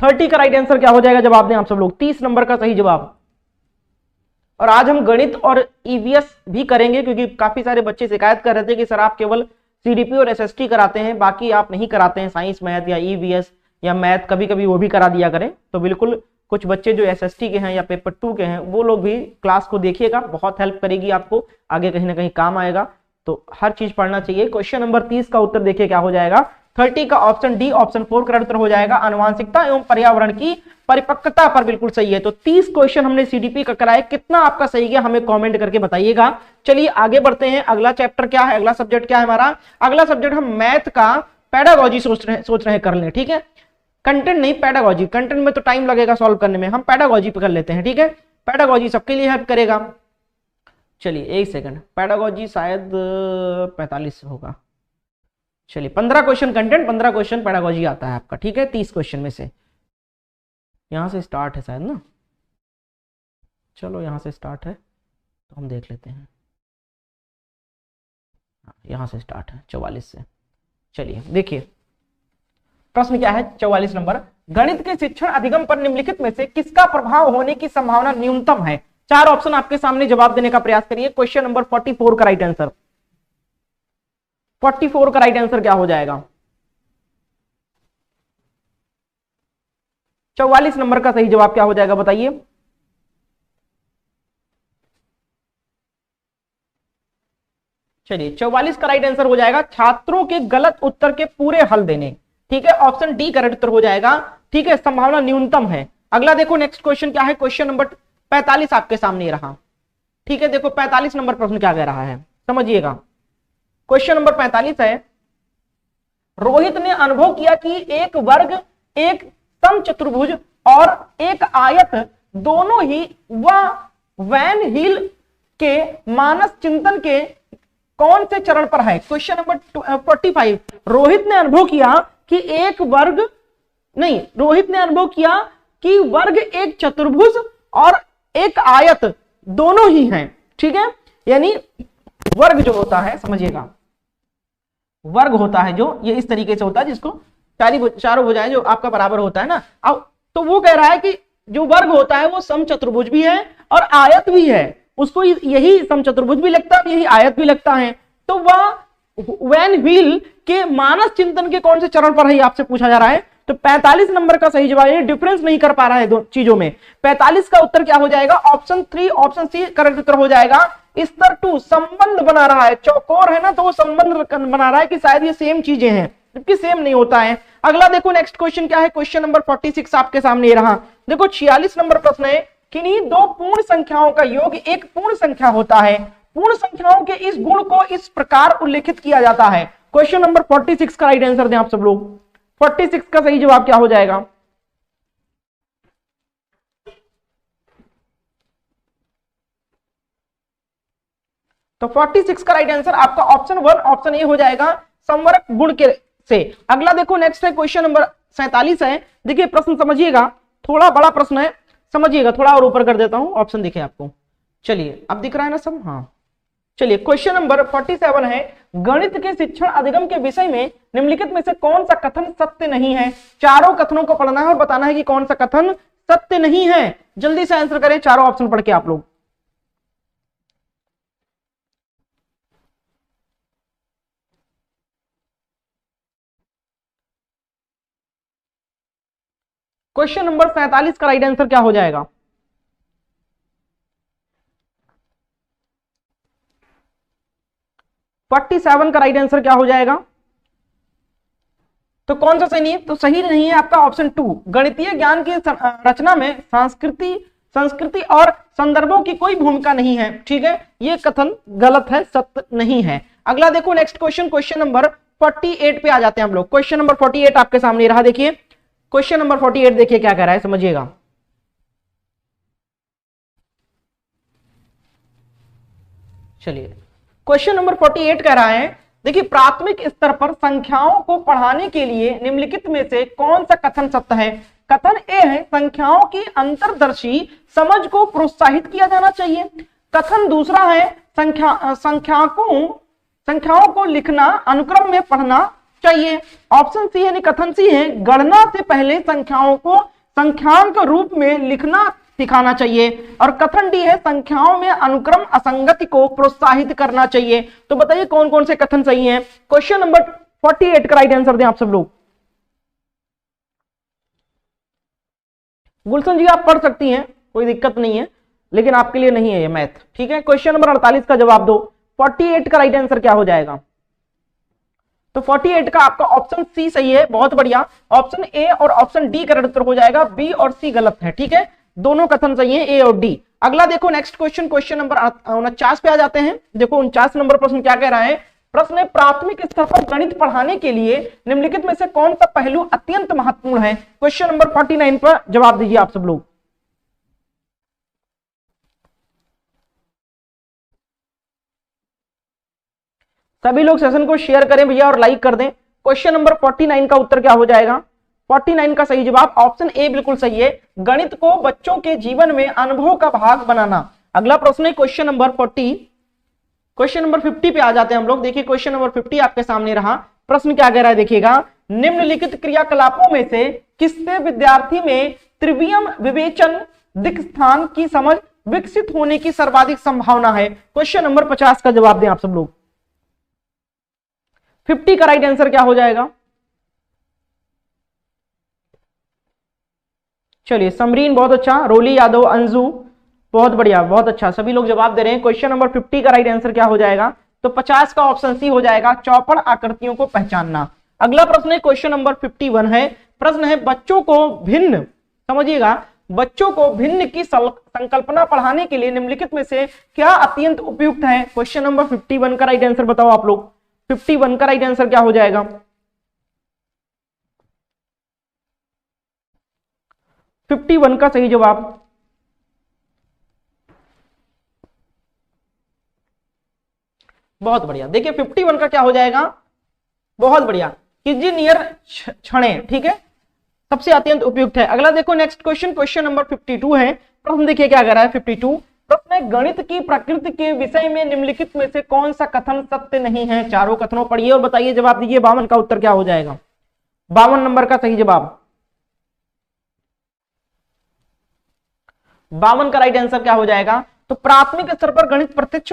30 का राइट आंसर क्या हो जाएगा, जवाब दें आप सब लोग। 30 नंबर का सही जवाब। और आज हम गणित और ईवीएस भी करेंगे, क्योंकि काफी सारे बच्चे शिकायत कर रहे थे कि सर आप केवल सीडीपी और एसएसटी कराते हैं, बाकी आप नहीं कराते हैं साइंस मैथ या ईवीएस या मैथ, कभी कभी वो भी करा दिया करें। तो बिल्कुल कुछ बच्चे जो एसएसटी के हैं या पेपर 2 के हैं, वो लोग भी क्लास को देखिएगा, बहुत हेल्प करेगी आपको, आगे कहीं ना कहीं काम आएगा, तो हर चीज पढ़ना चाहिए। क्वेश्चन नंबर 30 का उत्तर देखिए क्या हो जाएगा, 30 का ऑप्शन डी, ऑप्शन 4 करेक्ट उत्तर हो जाएगा, आनुवांशिकता एवं पर्यावरण की परिपक्वता पर बिल्कुल सही है। तो 30 क्वेश्चन हमने सीडीपी का कराया, कितना आपका सही गया हमें कमेंट करके बताइएगा। चलिए आगे बढ़ते हैं, अगला चैप्टर क्या है, अगला सब्जेक्ट क्या है हमारा। अगला सब्जेक्ट हम मैथ का पेडागोजी सोच रहे हैं कर लें, ठीक है, कंटेंट नहीं पेडागोजी, कंटेंट में तो टाइम लगेगा सॉल्व करने में, हम पेडागोजी पे कर लेते हैं, ठीक है। पेडागोजी सबके लिए हेल्प करेगा। चलिए एक सेकंड, पेडागोजी शायद 45 होगा, चलिए 15 क्वेश्चन कंटेंट, 15 क्वेश्चन पेडागोजी आता है आपका, ठीक है, 30 क्वेश्चन में से। यहां से स्टार्ट है शायद ना, चलो यहां से स्टार्ट है तो हम देख लेते हैं। यहां से स्टार्ट है 44 से। चलिए देखिए प्रश्न क्या है 44 नंबर, गणित के शिक्षण अधिगम पर निम्नलिखित में से किसका प्रभाव होने की संभावना न्यूनतम है। चार ऑप्शन आपके सामने, जवाब देने का प्रयास करिए। क्वेश्चन नंबर 44 का राइट आंसर, 44 का राइट आंसर क्या हो जाएगा? 44 नंबर का सही जवाब क्या हो जाएगा बताइए? चलिए 44 का राइट आंसर हो जाएगा छात्रों के गलत उत्तर के पूरे हल देने। ठीक है, ऑप्शन डी करेक्ट उत्तर हो जाएगा। ठीक है, संभावना न्यूनतम है। अगला देखो नेक्स्ट क्वेश्चन क्या है, क्वेश्चन नंबर 45 आपके सामने रहा। ठीक है, देखो 45 नंबर प्रश्न क्या कह रहा है, समझिएगा। क्वेश्चन नंबर 45 है, रोहित ने अनुभव किया कि एक वर्ग, एक समचतुर्भुज और एक आयत दोनों ही वैन हील के मानस चिंतन के कौन से चरण पर है। क्वेश्चन नंबर 45, रोहित ने अनुभव किया कि रोहित ने अनुभव किया कि वर्ग एक चतुर्भुज और एक आयत दोनों ही हैं। ठीक है, यानी वर्ग जो होता है, समझिएगा, वर्ग होता है जो ये इस तरीके से होता है जिसको चारों भुजाएं जो आपका बराबर होता है ना। अब तो वो कह रहा है कि जो वर्ग होता है वो समचतुर्भुज भी है और आयत भी है, उसको यही समचतुर्भुज भी लगता है, यही आयत भी लगता है। तो वह वैन व्हील के मानस चिंतन के कौन से चरण पर है आपसे पूछा जा रहा है। तो 45 नंबर का सही जवाब, ये डिफरेंस नहीं कर पा रहा है दो चीजों में। 45 का उत्तर क्या हो जाएगा? ऑप्शन 3, ऑप्शन सी करेक्ट उत्तर हो जाएगा। स्तर 2 संबंध बना रहा है, चौकोर है ना, तो वो संबंध बना रहा है कि शायद ये सेम चीजें हैं, जबकि सेम नहीं होता है। अगला देखो नेक्स्ट क्वेश्चन क्या है, क्वेश्चन नंबर 46 आपके सामने रहा। देखो 46 नंबर प्रश्न है, किन्हीं दो पूर्ण संख्याओं का योग एक पूर्ण संख्या होता है, पूर्ण संख्याओं के इस गुण को इस प्रकार उल्लेखित किया जाता है। क्वेश्चन नंबर 46 का राइट आंसर दें आप सब लोग। 46 का सही जवाब क्या हो जाएगा? तो 46 का राइट आंसर आपका ऑप्शन 1, ऑप्शन ए हो जाएगा, संवरक गुण के से। अगला देखो नेक्स्ट है क्वेश्चन नंबर 47 है। देखिए प्रश्न समझिएगा, थोड़ा बड़ा प्रश्न है, समझिएगा, थोड़ा और ऊपर कर देता हूं, ऑप्शन दिखे आपको। चलिए अब दिख रहा है ना सब? हाँ, चलिए क्वेश्चन नंबर 47 है, गणित के शिक्षण अधिगम के विषय में निम्नलिखित में से कौन सा कथन सत्य नहीं है। चारों कथनों को पढ़ना है और बताना है कि कौन सा कथन सत्य नहीं है। जल्दी से आंसर करें चारों ऑप्शन पढ़ के आप लोग। क्वेश्चन नंबर 47 का राइट आंसर क्या हो जाएगा? फोर्टी 47 का राइट आंसर क्या हो जाएगा? तो कौन सा सही नहीं है? तो सही नहीं है आपका ऑप्शन 2, गणितीय ज्ञान की रचना में संस्कृति और संदर्भों की कोई भूमिका नहीं है। ठीक है, ये कथन गलत है, सत्य नहीं है। अगला देखो नेक्स्ट क्वेश्चन, क्वेश्चन नंबर 48 पे आ जाते हैं हम लोग। क्वेश्चन नंबर 48 आपके सामने रहा। देखिए क्वेश्चन नंबर 48 देखिए क्या कह रहा है, समझिएगा। चलिए क्वेश्चन नंबर 48 कह रहा है, देखिए प्राथमिक स्तर पर संख्याओं को पढ़ाने के लिए निम्नलिखित में से कौन सा कथन सत्य है। कथन ए है, संख्याओं की अंतर्दर्शी समझ को प्रोत्साहित किया जाना चाहिए। कथन दूसरा है, संख्याओं को लिखना अनुक्रम में पढ़ना चाहिए। ऑप्शन सी यानी कथन सी है, गणना से पहले संख्याओं को संख्यांक रूप में लिखना सिखाना चाहिए। और कथन डी है, संख्याओं में अनुक्रम असंगति को प्रोत्साहित करना चाहिए। तो बताइए कौन कौन से कथन सही हैं। क्वेश्चन नंबर 48 का राइट आंसर दें आप सब लोग। गुलशन जी आप पढ़ सकती हैं, कोई दिक्कत नहीं है, लेकिन आपके लिए नहीं है ये मैथ। ठीक है, क्वेश्चन नंबर 48 का जवाब दो। 48 का राइट आंसर क्या हो जाएगा? तो 48 का आपका ऑप्शन सी सही है, बहुत बढ़िया। ऑप्शन ए और ऑप्शन डी करेक्ट उत्तर हो जाएगा, बी और सी गलत है। ठीक है, दोनों कथन सही है, ए और डी। अगला देखो नेक्स्ट क्वेश्चन, क्वेश्चन नंबर 49 पे आ जाते हैं। देखो 49 नंबर प्रश्न क्या कह रहा है, प्रश्न है प्राथमिक स्तर पर गणित पढ़ाने के लिए निम्नलिखित में से कौन सा पहलू अत्यंत महत्वपूर्ण है। क्वेश्चन नंबर 49 पर जवाब दीजिए आप सब लोग। सभी लोग सेशन को शेयर करें भैया और लाइक कर दें। क्वेश्चन नंबर 49 का उत्तर क्या हो जाएगा? 49 का सही जवाब ऑप्शन ए बिल्कुल सही है, गणित को बच्चों के जीवन में अनुभव का भाग बनाना। अगला प्रश्न है क्वेश्चन नंबर क्वेश्चन नंबर 50 पे आ जाते हैं हम लोग। देखिए क्वेश्चन नंबर 50 आपके सामने रहा। प्रश्न क्या कह रहा है देखिएगा, निम्नलिखित क्रियाकलापों में से किससे विद्यार्थी में त्रिवियम विवेचन दिक् स्थान की समझ विकसित होने की सर्वाधिक संभावना है। क्वेश्चन नंबर 50 का जवाब दें आप सब लोग। 50 का राइट आंसर क्या हो जाएगा? चलिए समरीन बहुत अच्छा, रोली यादव, अंजू बहुत बढ़िया, बहुत अच्छा, सभी लोग जवाब दे रहे हैं। क्वेश्चन नंबर 50 का राइट आंसर क्या हो जाएगा? तो 50 का ऑप्शन सी हो जाएगा, चौपड़ आकृतियों को पहचानना। अगला प्रश्न है क्वेश्चन नंबर 51 है। प्रश्न है बच्चों को भिन्न, समझिएगा, बच्चों को भिन्न की संकल्पना पढ़ाने के लिए निम्नलिखित में से क्या अत्यंत उपयुक्त है? क्वेश्चन नंबर 51 का राइट आंसर बताओ आप लोग। 51 का राइट आंसर क्या हो जाएगा? 51 का सही जवाब बहुत बढ़िया। देखिए 51 का क्या हो जाएगा? बहुत बढ़िया, कीजिनियर क्षणे, ठीक है, सबसे अत्यंत उपयुक्त है। अगला देखो नेक्स्ट क्वेश्चन, क्वेश्चन नंबर 52 है। प्रश्न देखिए क्या कह रहा है 52। प्रश्न है गणित की प्रकृति के विषय में निम्नलिखित में से कौन सा कथन सत्य नहीं है? चारों कथनों पढ़िए और बताइए, जवाब दीजिए। 52 का उत्तर क्या हो जाएगा? 52 नंबर का सही जवाब, 52 का राइट आंसर क्या हो जाएगा? तो प्राथमिक स्तर पर गणित प्रत्यक्ष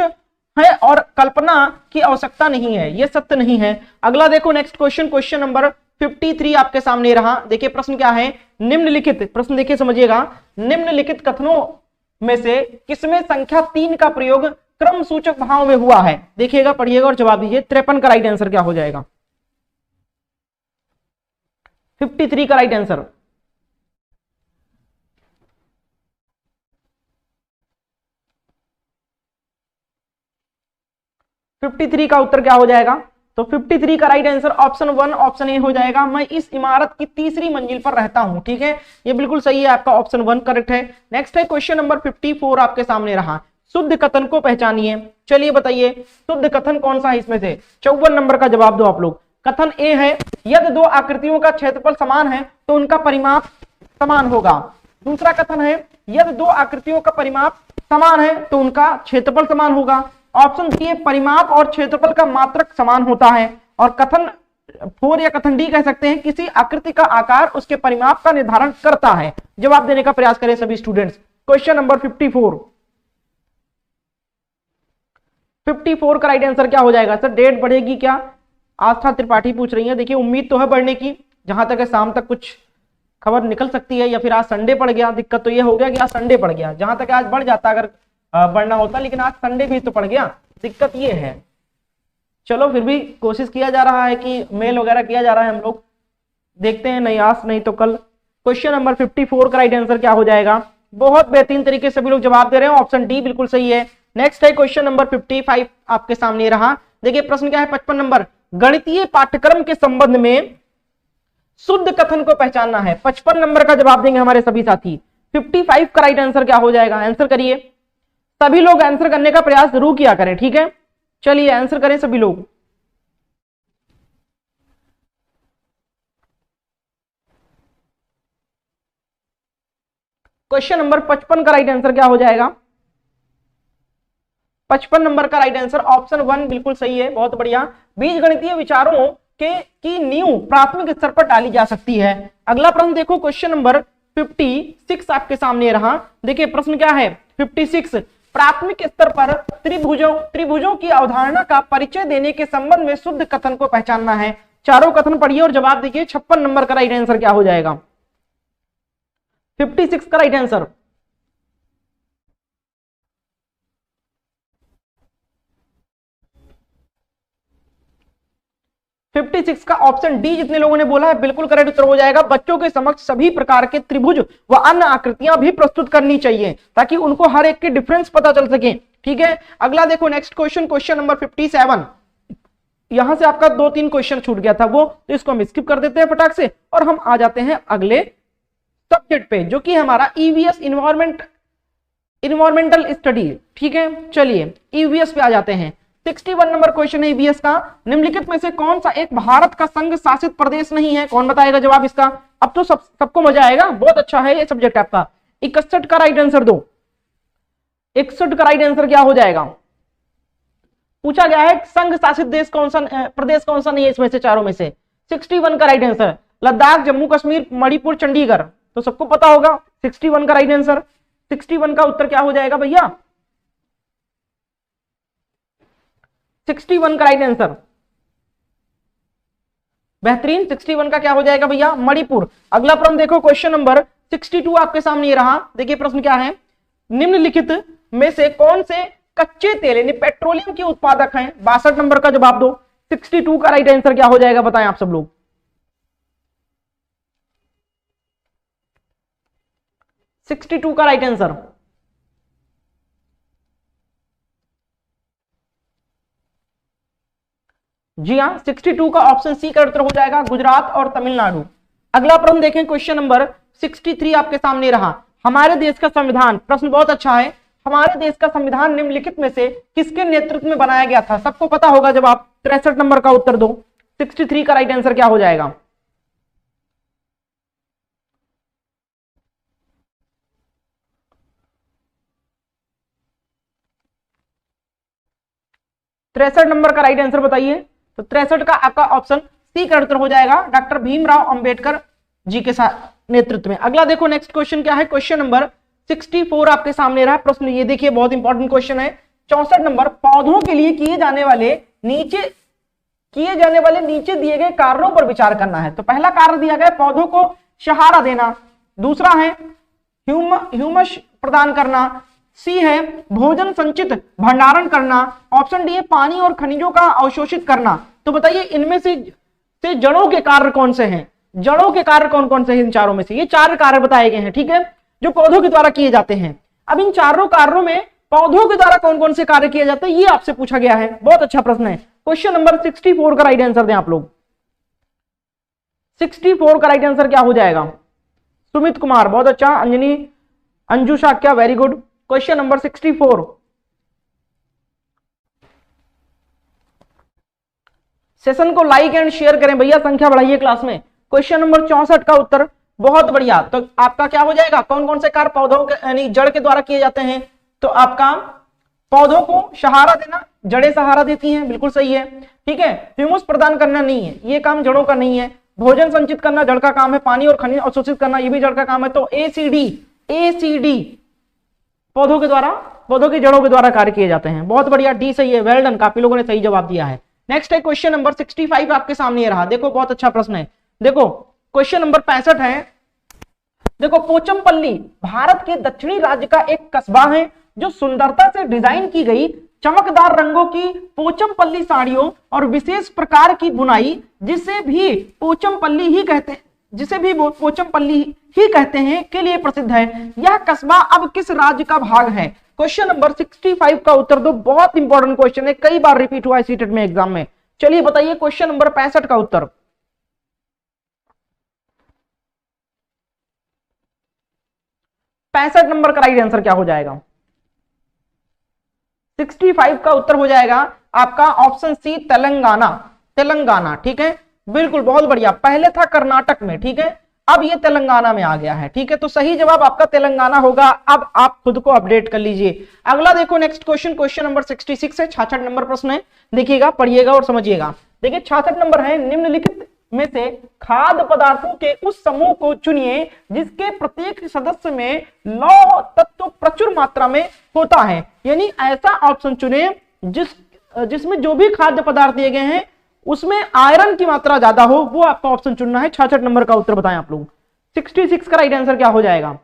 है और कल्पना की आवश्यकता नहीं है, यह सत्य नहीं है। अगला देखो नेक्स्ट क्वेश्चन, क्वेश्चन नंबर 53 आपके सामने रहा। देखिए प्रश्न क्या है, निम्नलिखित, प्रश्न देखिए समझिएगा, निम्नलिखित कथनों में से किसमें संख्या 3 का प्रयोग क्रम सूचक भाव में हुआ है? देखिएगा, पढ़िएगा और जवाब दीजिए। 53 का राइट आंसर क्या हो जाएगा? 53 का राइट आंसर, फिफ्टी थ्री का उत्तर क्या हो जाएगा? तो 53 का right answer option 1, option A हो जाएगा। मैं इस इमारत की तीसरी मंजिल पर रहता हूं, ठीक है, ये बिल्कुल सही है, आपका ऑप्शन 1 करेक्ट है। नेक्स्ट है क्वेश्चन नंबर 54 आपके सामने रहा। शुद्ध कथन को पहचानिए। चलिए बताइए शुद्ध कथन कौन सा है इसमें से? 54 नंबर का जवाब दो आप लोग। कथन ए है, यदि दो आकृतियों का क्षेत्रफल समान है तो उनका परिमाप समान होगा। दूसरा कथन है, यदि दो आकृतियों का परिमाप समान है तो उनका क्षेत्रफल समान होगा। ऑप्शन सी, परिमाप और क्षेत्रफल का मात्रक समान होता है। और कथन 4 या कथन डी कह सकते हैं, किसी आकृति का आकार उसके परिमाप का निर्धारण करता है। जवाब देने का प्रयास करें सभी स्टूडेंट्स। क्वेश्चन नंबर 54 का राइट आंसर क्या हो जाएगा? सर डेट बढ़ेगी क्या? आस्था त्रिपाठी पूछ रही है। देखिए उम्मीद तो है बढ़ने की, जहां तक है शाम तक कुछ खबर निकल सकती है, या फिर आज संडे पड़ गया। दिक्कत तो ये हो गया कि आज संडे पड़ गया, जहां तक आज बढ़ जाता अगर बढ़ना होता, लेकिन आज संडे भी तो पड़ गया, दिक्कत ये है। चलो फिर भी कोशिश किया जा रहा है कि मेल वगैरह किया जा रहा है हम लोग, देखते हैं, नहीं आज नहीं तो कल। क्वेश्चन नंबर 54 का राइट आंसर क्या हो जाएगा? बहुत बेहतरीन तरीके से सभी लोग जवाब दे रहे हैं, ऑप्शन डी बिल्कुल सही है। नेक्स्ट है क्वेश्चन नंबर 55 आपके सामने रहा। देखिए प्रश्न क्या है 55 नंबर, गणितीय पाठ्यक्रम के संबंध में शुद्ध कथन को पहचानना है। 55 नंबर का जवाब देंगे हमारे सभी साथी। 55 का राइट आंसर क्या हो जाएगा? आंसर करिए, सभी लोग आंसर करने का प्रयास जरूर किया करें, ठीक है, चलिए आंसर करें सभी लोग। क्वेश्चन नंबर 55 का राइट आंसर क्या हो जाएगा? 55 नंबर का राइट आंसर ऑप्शन 1 बिल्कुल सही है, बहुत बढ़िया। बीजगणितीय विचारों की नींव प्राथमिक स्तर पर डाली जा सकती है। अगला प्रश्न देखो, क्वेश्चन नंबर 56 आपके सामने रहा। देखिए प्रश्न क्या है 56, प्राथमिक स्तर पर त्रिभुजों की अवधारणा का परिचय देने के संबंध में शुद्ध कथन को पहचानना है। चारों कथन पढ़िए और जवाब दीजिए। 56 नंबर का राइट आंसर क्या हो जाएगा? 56 का राइट आंसर, फिफ्टी सिक्स का ऑप्शन डी जितने लोगों ने बोला है बिल्कुल करेक्ट उत्तर हो जाएगा। बच्चों के समक्ष सभी प्रकार के त्रिभुज व अन्य आकृतियां भी प्रस्तुत करनी चाहिए ताकि उनको हर एक के डिफरेंस पता चल सके, ठीक है। अगला देखो नेक्स्ट क्वेश्चन, क्वेश्चन नंबर 57। यहां से आपका 2-3 क्वेश्चन छूट गया था वो, तो इसको हम स्किप कर देते हैं फटाक से और हम आ जाते हैं अगले सब्जेक्ट पे जो कि हमारा ईवीएस इन्वायरमेंटल स्टडी, ठीक है। चलिए ईवीएस पे आ जाते हैं। 61 नंबर क्वेश्चन है ईवीएस का, निम्नलिखित में से कौन सा एक भारत का संघ शासित प्रदेश नहीं है? कौन बताएगा जवाब इसका? अब तो सबको मजा आएगा, बहुत अच्छा है ये सब्जेक्ट आपका। 61 का राइट आंसर दो। 61 का राइट आंसर क्या हो जाएगा? पूछा गया है संघ शासित देश कौन सा, प्रदेश कौन सा नहीं है इसमें से चारों में से। 61 का राइट आंसर लद्दाख, जम्मू कश्मीर, मणिपुर, चंडीगढ़, तो सबको पता होगा 61 का राइट आंसर। 61 का उत्तर क्या हो जाएगा भैया? 61 का राइट आंसर बेहतरीन। 61 का क्या हो जाएगा भैया? मणिपुर। अगला प्रश्न देखो, क्वेश्चन नंबर 62 आपके सामने ये रहा। देखिए प्रश्न क्या है, निम्नलिखित में से कौन से कच्चे तेल यानी पेट्रोलियम के उत्पादक हैं? 62 नंबर का जवाब दो। 62 का राइट आंसर क्या हो जाएगा बताएं आप सब लोग। 62 का राइट आंसर जी हाँ, 62 का ऑप्शन सी का उत्तर हो जाएगा गुजरात और तमिलनाडु। अगला प्रश्न देखें, क्वेश्चन नंबर 63 आपके सामने रहा। हमारे देश का संविधान, प्रश्न बहुत अच्छा है, हमारे देश का संविधान निम्नलिखित में से किसके नेतृत्व में बनाया गया था? सबको पता होगा जब आप 63 नंबर का उत्तर दो। 63 का राइट आंसर क्या हो जाएगा? तिरसठ नंबर का राइट आंसर बताइए। तो 63 का आपका ऑप्शन सी का उत्तर हो जाएगा डॉक्टर भीमराव अंबेडकर जी के साथ नेतृत्व में। अगला देखो नेक्स्ट क्वेश्चन क्या है, क्वेश्चन नंबर 64 आपके सामने रहा प्रश्न। ये देखिए बहुत इंपॉर्टेंट क्वेश्चन है। 64 नंबर, पौधों के लिए किए जाने वाले नीचे दिए गए कारणों पर विचार करना है। तो पहला कारण दिया गया पौधों को सहारा देना, दूसरा है ह्यूमस प्रदान करना, सी है भोजन संचित भंडारण करना, ऑप्शन डी है पानी और खनिजों का अवशोषित करना। तो बताइए इनमें से जड़ों के कार्य कौन से हैं? जड़ों के कार्य कौन कौन से हैं इन चारों में से? ये चार कार्य बताए गए हैं, ठीक है, जो पौधों के द्वारा किए जाते हैं। अब इन चारों कार्यों में पौधों के द्वारा कौन कौन से कार्य किए जाते हैं ये आपसे पूछा गया है। बहुत अच्छा प्रश्न है। क्वेश्चन नंबर 64 का राइट आंसर दें आप लोग। 64 का राइट आंसर क्या हो जाएगा? सुमित कुमार, बहुत अच्छा। Anjani, Anju Shakya, very good. Question number 64, session को लाइक एंड शेयर करें भैया, संख्या बढ़ाइए क्लास में। क्वेश्चन नंबर 64 का उत्तर, बहुत बढ़िया। तो आपका क्या हो जाएगा? कौन कौन से कार्य पौधों के यानी जड़ के द्वारा किए जाते हैं? तो आपका पौधों को सहारा देना, जड़ें सहारा देती हैं, बिल्कुल सही है, ठीक है। ह्यूमस प्रदान करना नहीं है, ये काम जड़ों का नहीं है। भोजन संचित करना जड़ का काम है, पानी और खनिज अवशोषित करना ये भी जड़ का काम है। तो एसीडी पौधों के द्वारा, पौधों की जड़ों के द्वारा कार्य किए जाते हैं। बहुत बढ़िया, डी सही है, वेल डन, काफी लोगों ने सही जवाब दिया है। नेक्स्ट है क्वेश्चन नंबर 65 आपके सामने रहा। देखो बहुत अच्छा प्रश्न है। देखो क्वेश्चन नंबर 65 है। देखो पोचमपल्ली भारत के दक्षिणी राज्य का एक कस्बा है जो सुंदरता से डिजाइन की गई चमकदार रंगों की पोचमपल्ली साड़ियों और विशेष प्रकार की बुनाई जिसे भी पोचमपल्ली ही कहते हैं के लिए प्रसिद्ध है। यह कस्बा अब किस राज्य का भाग है? क्वेश्चन नंबर 65 का उत्तर दो। बहुत इंपॉर्टेंट क्वेश्चन है, कई बार रिपीट हुआ है सीटेट में एग्जाम में। चलिए बताइए क्वेश्चन नंबर 65 का उत्तर। 65 नंबर का राइट आंसर क्या हो जाएगा? 65 का उत्तर हो जाएगा आपका ऑप्शन सी तेलंगाना। तेलंगाना, ठीक है, बिल्कुल, बहुत बढ़िया। पहले था कर्नाटक में, ठीक है, अब ये तेलंगाना में आ गया है, ठीक है। तो सही जवाब आपका तेलंगाना होगा। अब आप खुद को अपडेट कर लीजिए। अगला देखो नेक्स्ट क्वेश्चन, क्वेश्चन नंबर 66 है, 66 नंबर प्रश्न है। देखिएगा, पढ़िएगा और समझिएगा। देखिए 66 नंबर है, निम्नलिखित में से खाद्य पदार्थों के उस समूह को चुनिए जिसके प्रत्येक सदस्य में लौह तत्व प्रचुर मात्रा में होता है। यानी ऐसा ऑप्शन चुने जिसमें जो भी खाद्य पदार्थ दिए गए हैं उसमें आयरन की मात्रा ज्यादा हो, वो आपका ऑप्शन चुनना है। 66 नंबर का उत्तर बताएं आप लोग। 66 का राइट आंसर क्या हो जाएगा?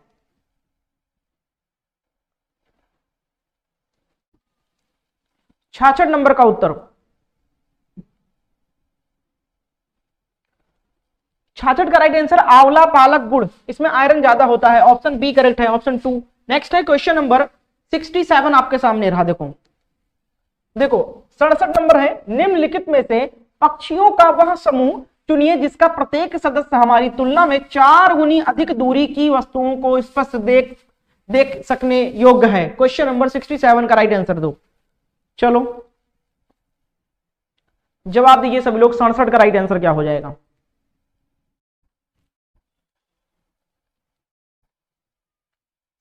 66 नंबर का उत्तर, 66 का राइट आंसर आंवला पालक गुड़, इसमें आयरन ज्यादा होता है। ऑप्शन बी करेक्ट है, ऑप्शन 2। नेक्स्ट है क्वेश्चन नंबर 67 आपके सामने रहा। देखो 67 नंबर है, निम्नलिखित में से पक्षियों का वह समूह चुनिए जिसका प्रत्येक सदस्य हमारी तुलना में 4 गुनी अधिक दूरी की वस्तुओं को स्पष्ट देख सकने योग्य है। क्वेश्चन नंबर 67 का राइट आंसर दो। चलो जवाब दीजिए सभी लोग। 67 का राइट आंसर क्या हो जाएगा?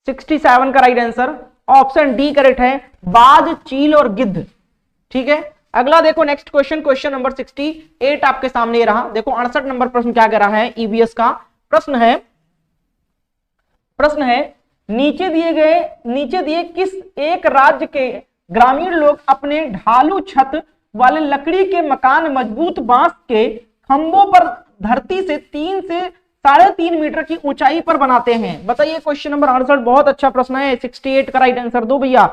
67 का right answer option D correct है, बाज, चील और गिद्ध, ठीक है। अगला देखो नेक्स्ट क्वेश्चन, क्वेश्चन नंबर 68 आपके सामने ये रहा। देखो 68 नंबर प्रश्न क्या कह रहा है, ईवीएस का प्रश्न है नीचे दिए किस एक राज्य के ग्रामीण लोग अपने ढालू छत वाले लकड़ी के मकान मजबूत बांस के खंभों पर धरती से 3 से 3.5 मीटर की ऊंचाई पर बनाते हैं? बताइए क्वेश्चन नंबर 68, बहुत अच्छा प्रश्न है। 68 का राइट आंसर दो भैया।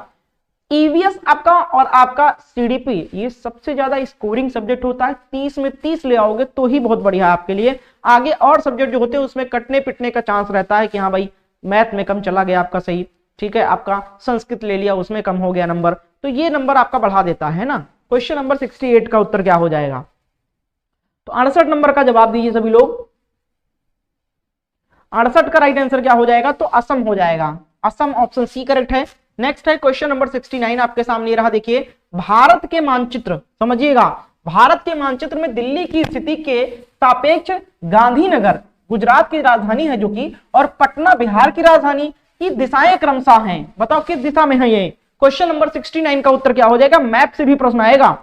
ईवीएस आपका और आपका सीडीपी ये सबसे ज्यादा स्कोरिंग सब्जेक्ट होता है, 30 में 30 ले आओगे तो ही बहुत बढ़िया है आपके लिए। आगे और सब्जेक्ट जो होते हैं उसमें कटने पिटने का चांस रहता है कि हाँ भाई मैथ में कम चला गया आपका, सही ठीक है, आपका संस्कृत ले लिया उसमें कम हो गया नंबर, तो ये नंबर आपका बढ़ा देता है ना। क्वेश्चन नंबर 68 का उत्तर क्या हो जाएगा? तो 68 नंबर का जवाब दीजिए सभी लोग। 68 का राइट आंसर क्या हो जाएगा? तो असम हो जाएगा। असम ऑप्शन सी करेक्ट है। नेक्स्ट है क्वेश्चन नंबर 69 आपके सामने रहा। देखिए भारत के मानचित्र, समझिएगा, भारत के मानचित्र में दिल्ली की स्थिति के सापेक्ष गांधीनगर गुजरात की राजधानी है जो कि, और पटना बिहार की राजधानी की दिशाएं क्रमशः हैं। बताओ किस दिशा में है ये? क्वेश्चन नंबर 69 का उत्तर क्या हो जाएगा? मैप से भी प्रश्न आएगा,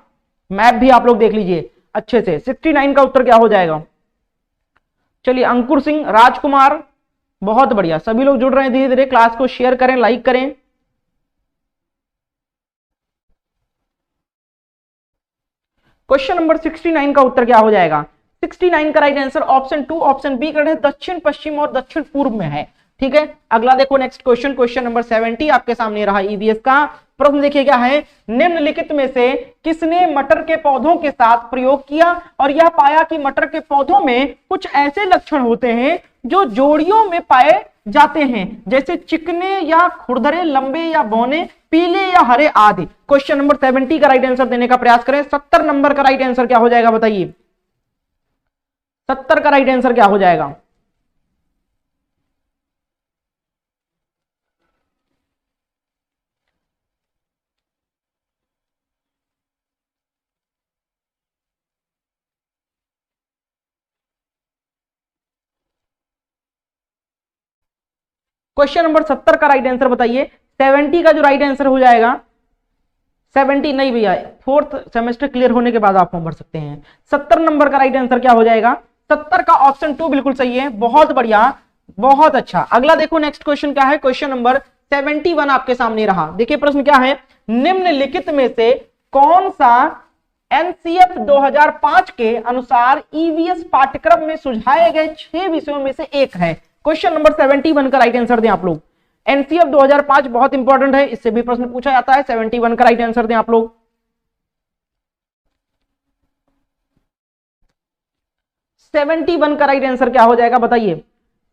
मैप भी आप लोग देख लीजिए अच्छे से। 69 का उत्तर क्या हो जाएगा? चलिए अंकुर सिंह, राजकुमार, बहुत बढ़िया, सभी लोग जुड़ रहे हैं धीरे धीरे। क्लास को शेयर करें, लाइक करें। क्वेश्चन नंबर 69 का उत्तर क्या हो जाएगा? 69 का right answer option 2 option B करें, दक्षिण पश्चिम और दक्षिण पूर्व में है। ठीक है, अगला देखो नेक्स्ट क्वेश्चन, क्वेश्चन नंबर 70 आपके सामने रहा ईवीएस का। प्रश्न देखिए क्या है, निम्नलिखित में से किसने मटर के पौधों के साथ प्रयोग किया और यह पाया कि मटर के पौधों में कुछ ऐसे लक्षण होते हैं जो जोड़ियों में पाए जाते हैं, जैसे चिकने या खुरदरे, लंबे या बौने, पीले या हरे आदि। क्वेश्चन नंबर 70 का राइट आंसर देने का प्रयास करें। 70 नंबर का राइट आंसर क्या हो जाएगा बताइए? 70 का राइट आंसर क्या हो जाएगा? क्वेश्चन नंबर 70 का राइट आंसर बताइए। 70 का जो राइट आंसर हो जाएगा, 70 नहीं भैया, 4th सेमेस्टर क्लियर होने के बाद आप फॉर्म भर सकते हैं। 70 नंबर का राइट आंसर क्या हो जाएगा? 70 का ऑप्शन 2 बिल्कुल सही है, बहुत बढ़िया, बहुत अच्छा। अगला देखो नेक्स्ट क्वेश्चन क्या है, क्वेश्चन नंबर 71 आपके सामने रहा। देखिए प्रश्न क्या है, निम्नलिखित में से कौन सा एनसीएफ 2005 के अनुसार ईवीएस पाठ्यक्रम में सुझाए गए 6 विषयों में से एक है? क्वेश्चन नंबर 71 का राइट आंसर दें आप लोग। एनसीएफ 2005 बहुत इंपॉर्टेंट है, इससे भी प्रश्न पूछा जाता है। 71 का राइट आंसर दें आप लोग। सेवेंटी वन का राइट आंसर क्या हो जाएगा बताइए?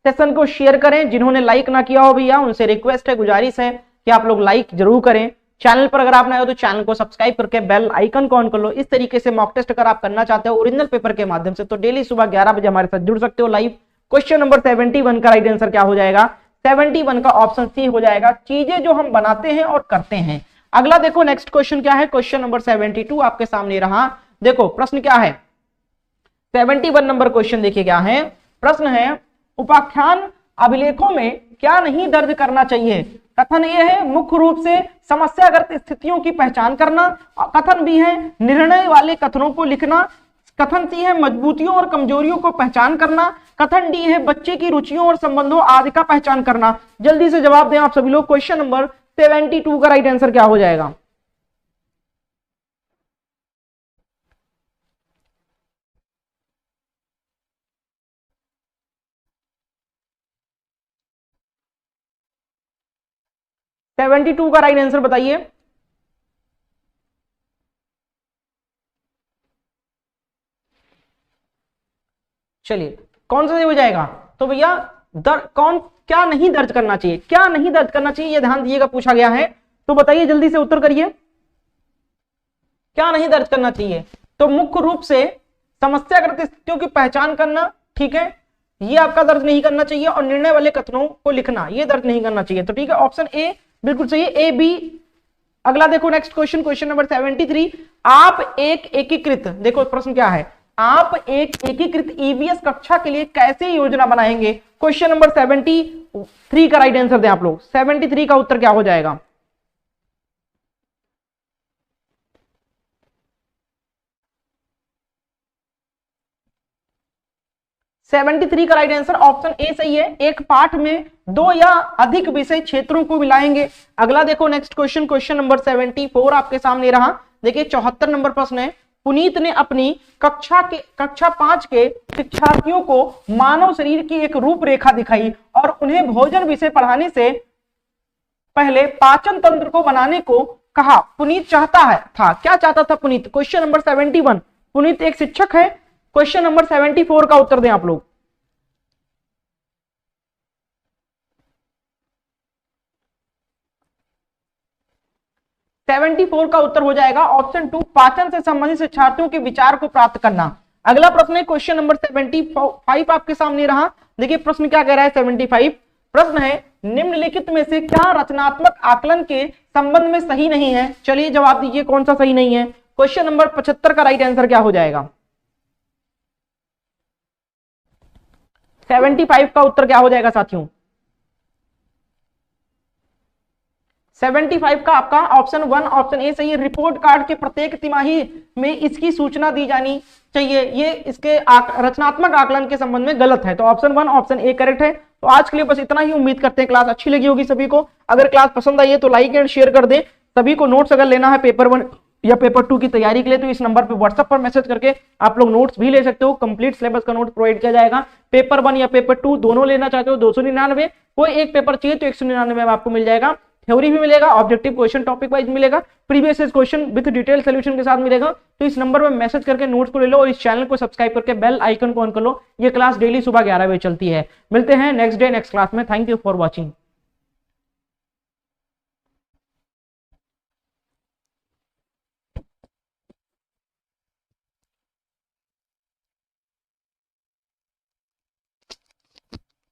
सेशन को शेयर करें, जिन्होंने लाइक ना किया हो भैया उनसे रिक्वेस्ट है, गुजारिश है कि आप लोग लाइक जरूर करें। चैनल पर अगर आप नए हो तो चैनल को सब्सक्राइब करके बेल आइकन को ऑन कर लो। इस तरीके से मॉक टेस्ट अगर आप करना चाहते हो ओरिजिनल पेपर के माध्यम से तो डेली सुबह 11 बजे हमारे साथ जुड़ सकते हो लाइव। क्वेश्चन नंबर 71 का राइट आंसर क्या हो जाएगा? 71 का ऑप्शन सी हो जाएगा, चीजें जो हम बनाते हैं और करते हैं। अगला देखो नेक्स्ट क्वेश्चन क्या है, क्वेश्चन नंबर 72 आपके सामने रहा। देखो प्रश्न क्या है, 71 नंबर क्वेश्चन देखिए क्या है, प्रश्न है उपाख्यान अभिलेखों में क्या नहीं दर्ज करना चाहिए? कथन ये है मुख्य रूप से समस्याग्रस्त स्थितियों की पहचान करना, कथन भी है निर्णय वाले कथनों को लिखना, कथन सी है मजबूतियों और कमजोरियों को पहचान करना, कथन डी है बच्चे की रुचियों और संबंधों आदि का पहचान करना। जल्दी से जवाब दें आप सभी लोग। क्वेश्चन नंबर 72 का राइट आंसर क्या हो जाएगा? सेवेंटी टू का राइट आंसर बताइए। चलिए कौन सा हो जाएगा? तो भैया कौन क्या नहीं दर्ज करना चाहिए, क्या नहीं दर्ज करना चाहिए, ये ध्यान दीजिएगा, पूछा गया है तो बताइए, जल्दी से उत्तर करिए। क्या नहीं दर्ज करना चाहिए? तो मुख्य रूप से समस्याग्रस्त स्थितियों की पहचान करना, ठीक है, ये आपका दर्ज नहीं करना चाहिए, और निर्णय वाले कथनों को लिखना ये दर्ज नहीं करना चाहिए। तो ठीक है, ऑप्शन ए बिल्कुल सही है, ए बी। अगला देखो नेक्स्ट क्वेश्चन, क्वेश्चन नंबर 73। आप एक एकीकृत, देखो प्रश्न क्या है, आप एक एकीकृत ईवीएस कक्षा के लिए कैसे योजना बनाएंगे? क्वेश्चन नंबर 73 का राइट आंसर दें आप लोग। 73 का उत्तर क्या हो जाएगा? 73 का राइट आंसर ऑप्शन ए सही है। एक पाठ में 2 या अधिक विषय क्षेत्रों को मिलाएंगे। अगला देखो नेक्स्ट क्वेश्चन, क्वेश्चन नंबर 74 आपके सामने रहा। देखिए 74 नंबर प्रश्न है, पुनीत ने अपनी कक्षा 5 के शिक्षार्थियों को मानव शरीर की एक रूपरेखा दिखाई और उन्हें भोजन विषय पढ़ाने से पहले पाचन तंत्र को बनाने को कहा। पुनीत क्या चाहता था पुनीत? Question number 71। पुनीत एक शिक्षक है। क्वेश्चन नंबर 74 का उत्तर दें आप लोग। सेवेंटी फोर का उत्तर हो जाएगा ऑप्शन 2, पाचन से संबंधित शिक्षार्थियों के विचार को प्राप्त करना। अगला प्रश्न है क्वेश्चन नंबर 75 आपके सामने रहा। देखिए प्रश्न क्या कह रहा है 75। प्रश्न है, निम्नलिखित में से क्या रचनात्मक आकलन के संबंध में सही नहीं है? चलिए जवाब दीजिए कौन सा सही नहीं है। क्वेश्चन नंबर 75 का राइट आंसर क्या हो जाएगा? 75 का उत्तर क्या हो जाएगा साथियों? 75 का आपका ऑप्शन 1 ऑप्शन ए सही है। रिपोर्ट कार्ड के प्रत्येक तिमाही में इसकी सूचना दी जानी चाहिए, ये इसके रचनात्मक आकलन के संबंध में गलत है। तो ऑप्शन 1 ऑप्शन ए करेक्ट है। तो आज के लिए बस इतना ही। उम्मीद करते हैं क्लास अच्छी लगी होगी सभी को। अगर क्लास पसंद आई है तो लाइक एंड शेयर कर दें। सभी को नोट्स अगर लेना है पेपर 1 या पेपर 2 की तैयारी के लिए तो इस नंबर पे व्हाट्सएप पर मैसेज करके आप लोग नोट्स भी ले सकते हो। कंप्लीट सिलेबस का नोट प्रोवाइड किया जाएगा। पेपर 1 या पेपर 2 दोनों लेना चाहते हो 299, कोई एक पेपर चाहिए तो 199 में आपको मिल जाएगा। थ्योरी भी मिलेगा, ऑब्जेक्टिव क्वेश्चन टॉपिक वाइज मिलेगा, previous question with detail solution के साथ मिलेगा। तो इस नंबर में मैसेज करके नोट्स को ले लो और इस चैनल को सब्सक्राइब करके बेल आइकन को ऑन कर लो। ये क्लास डेली सुबह 11 बजे चलती है। मिलते हैं नेक्स्ट डे नेक्स्ट क्लास में। Thank you for watching.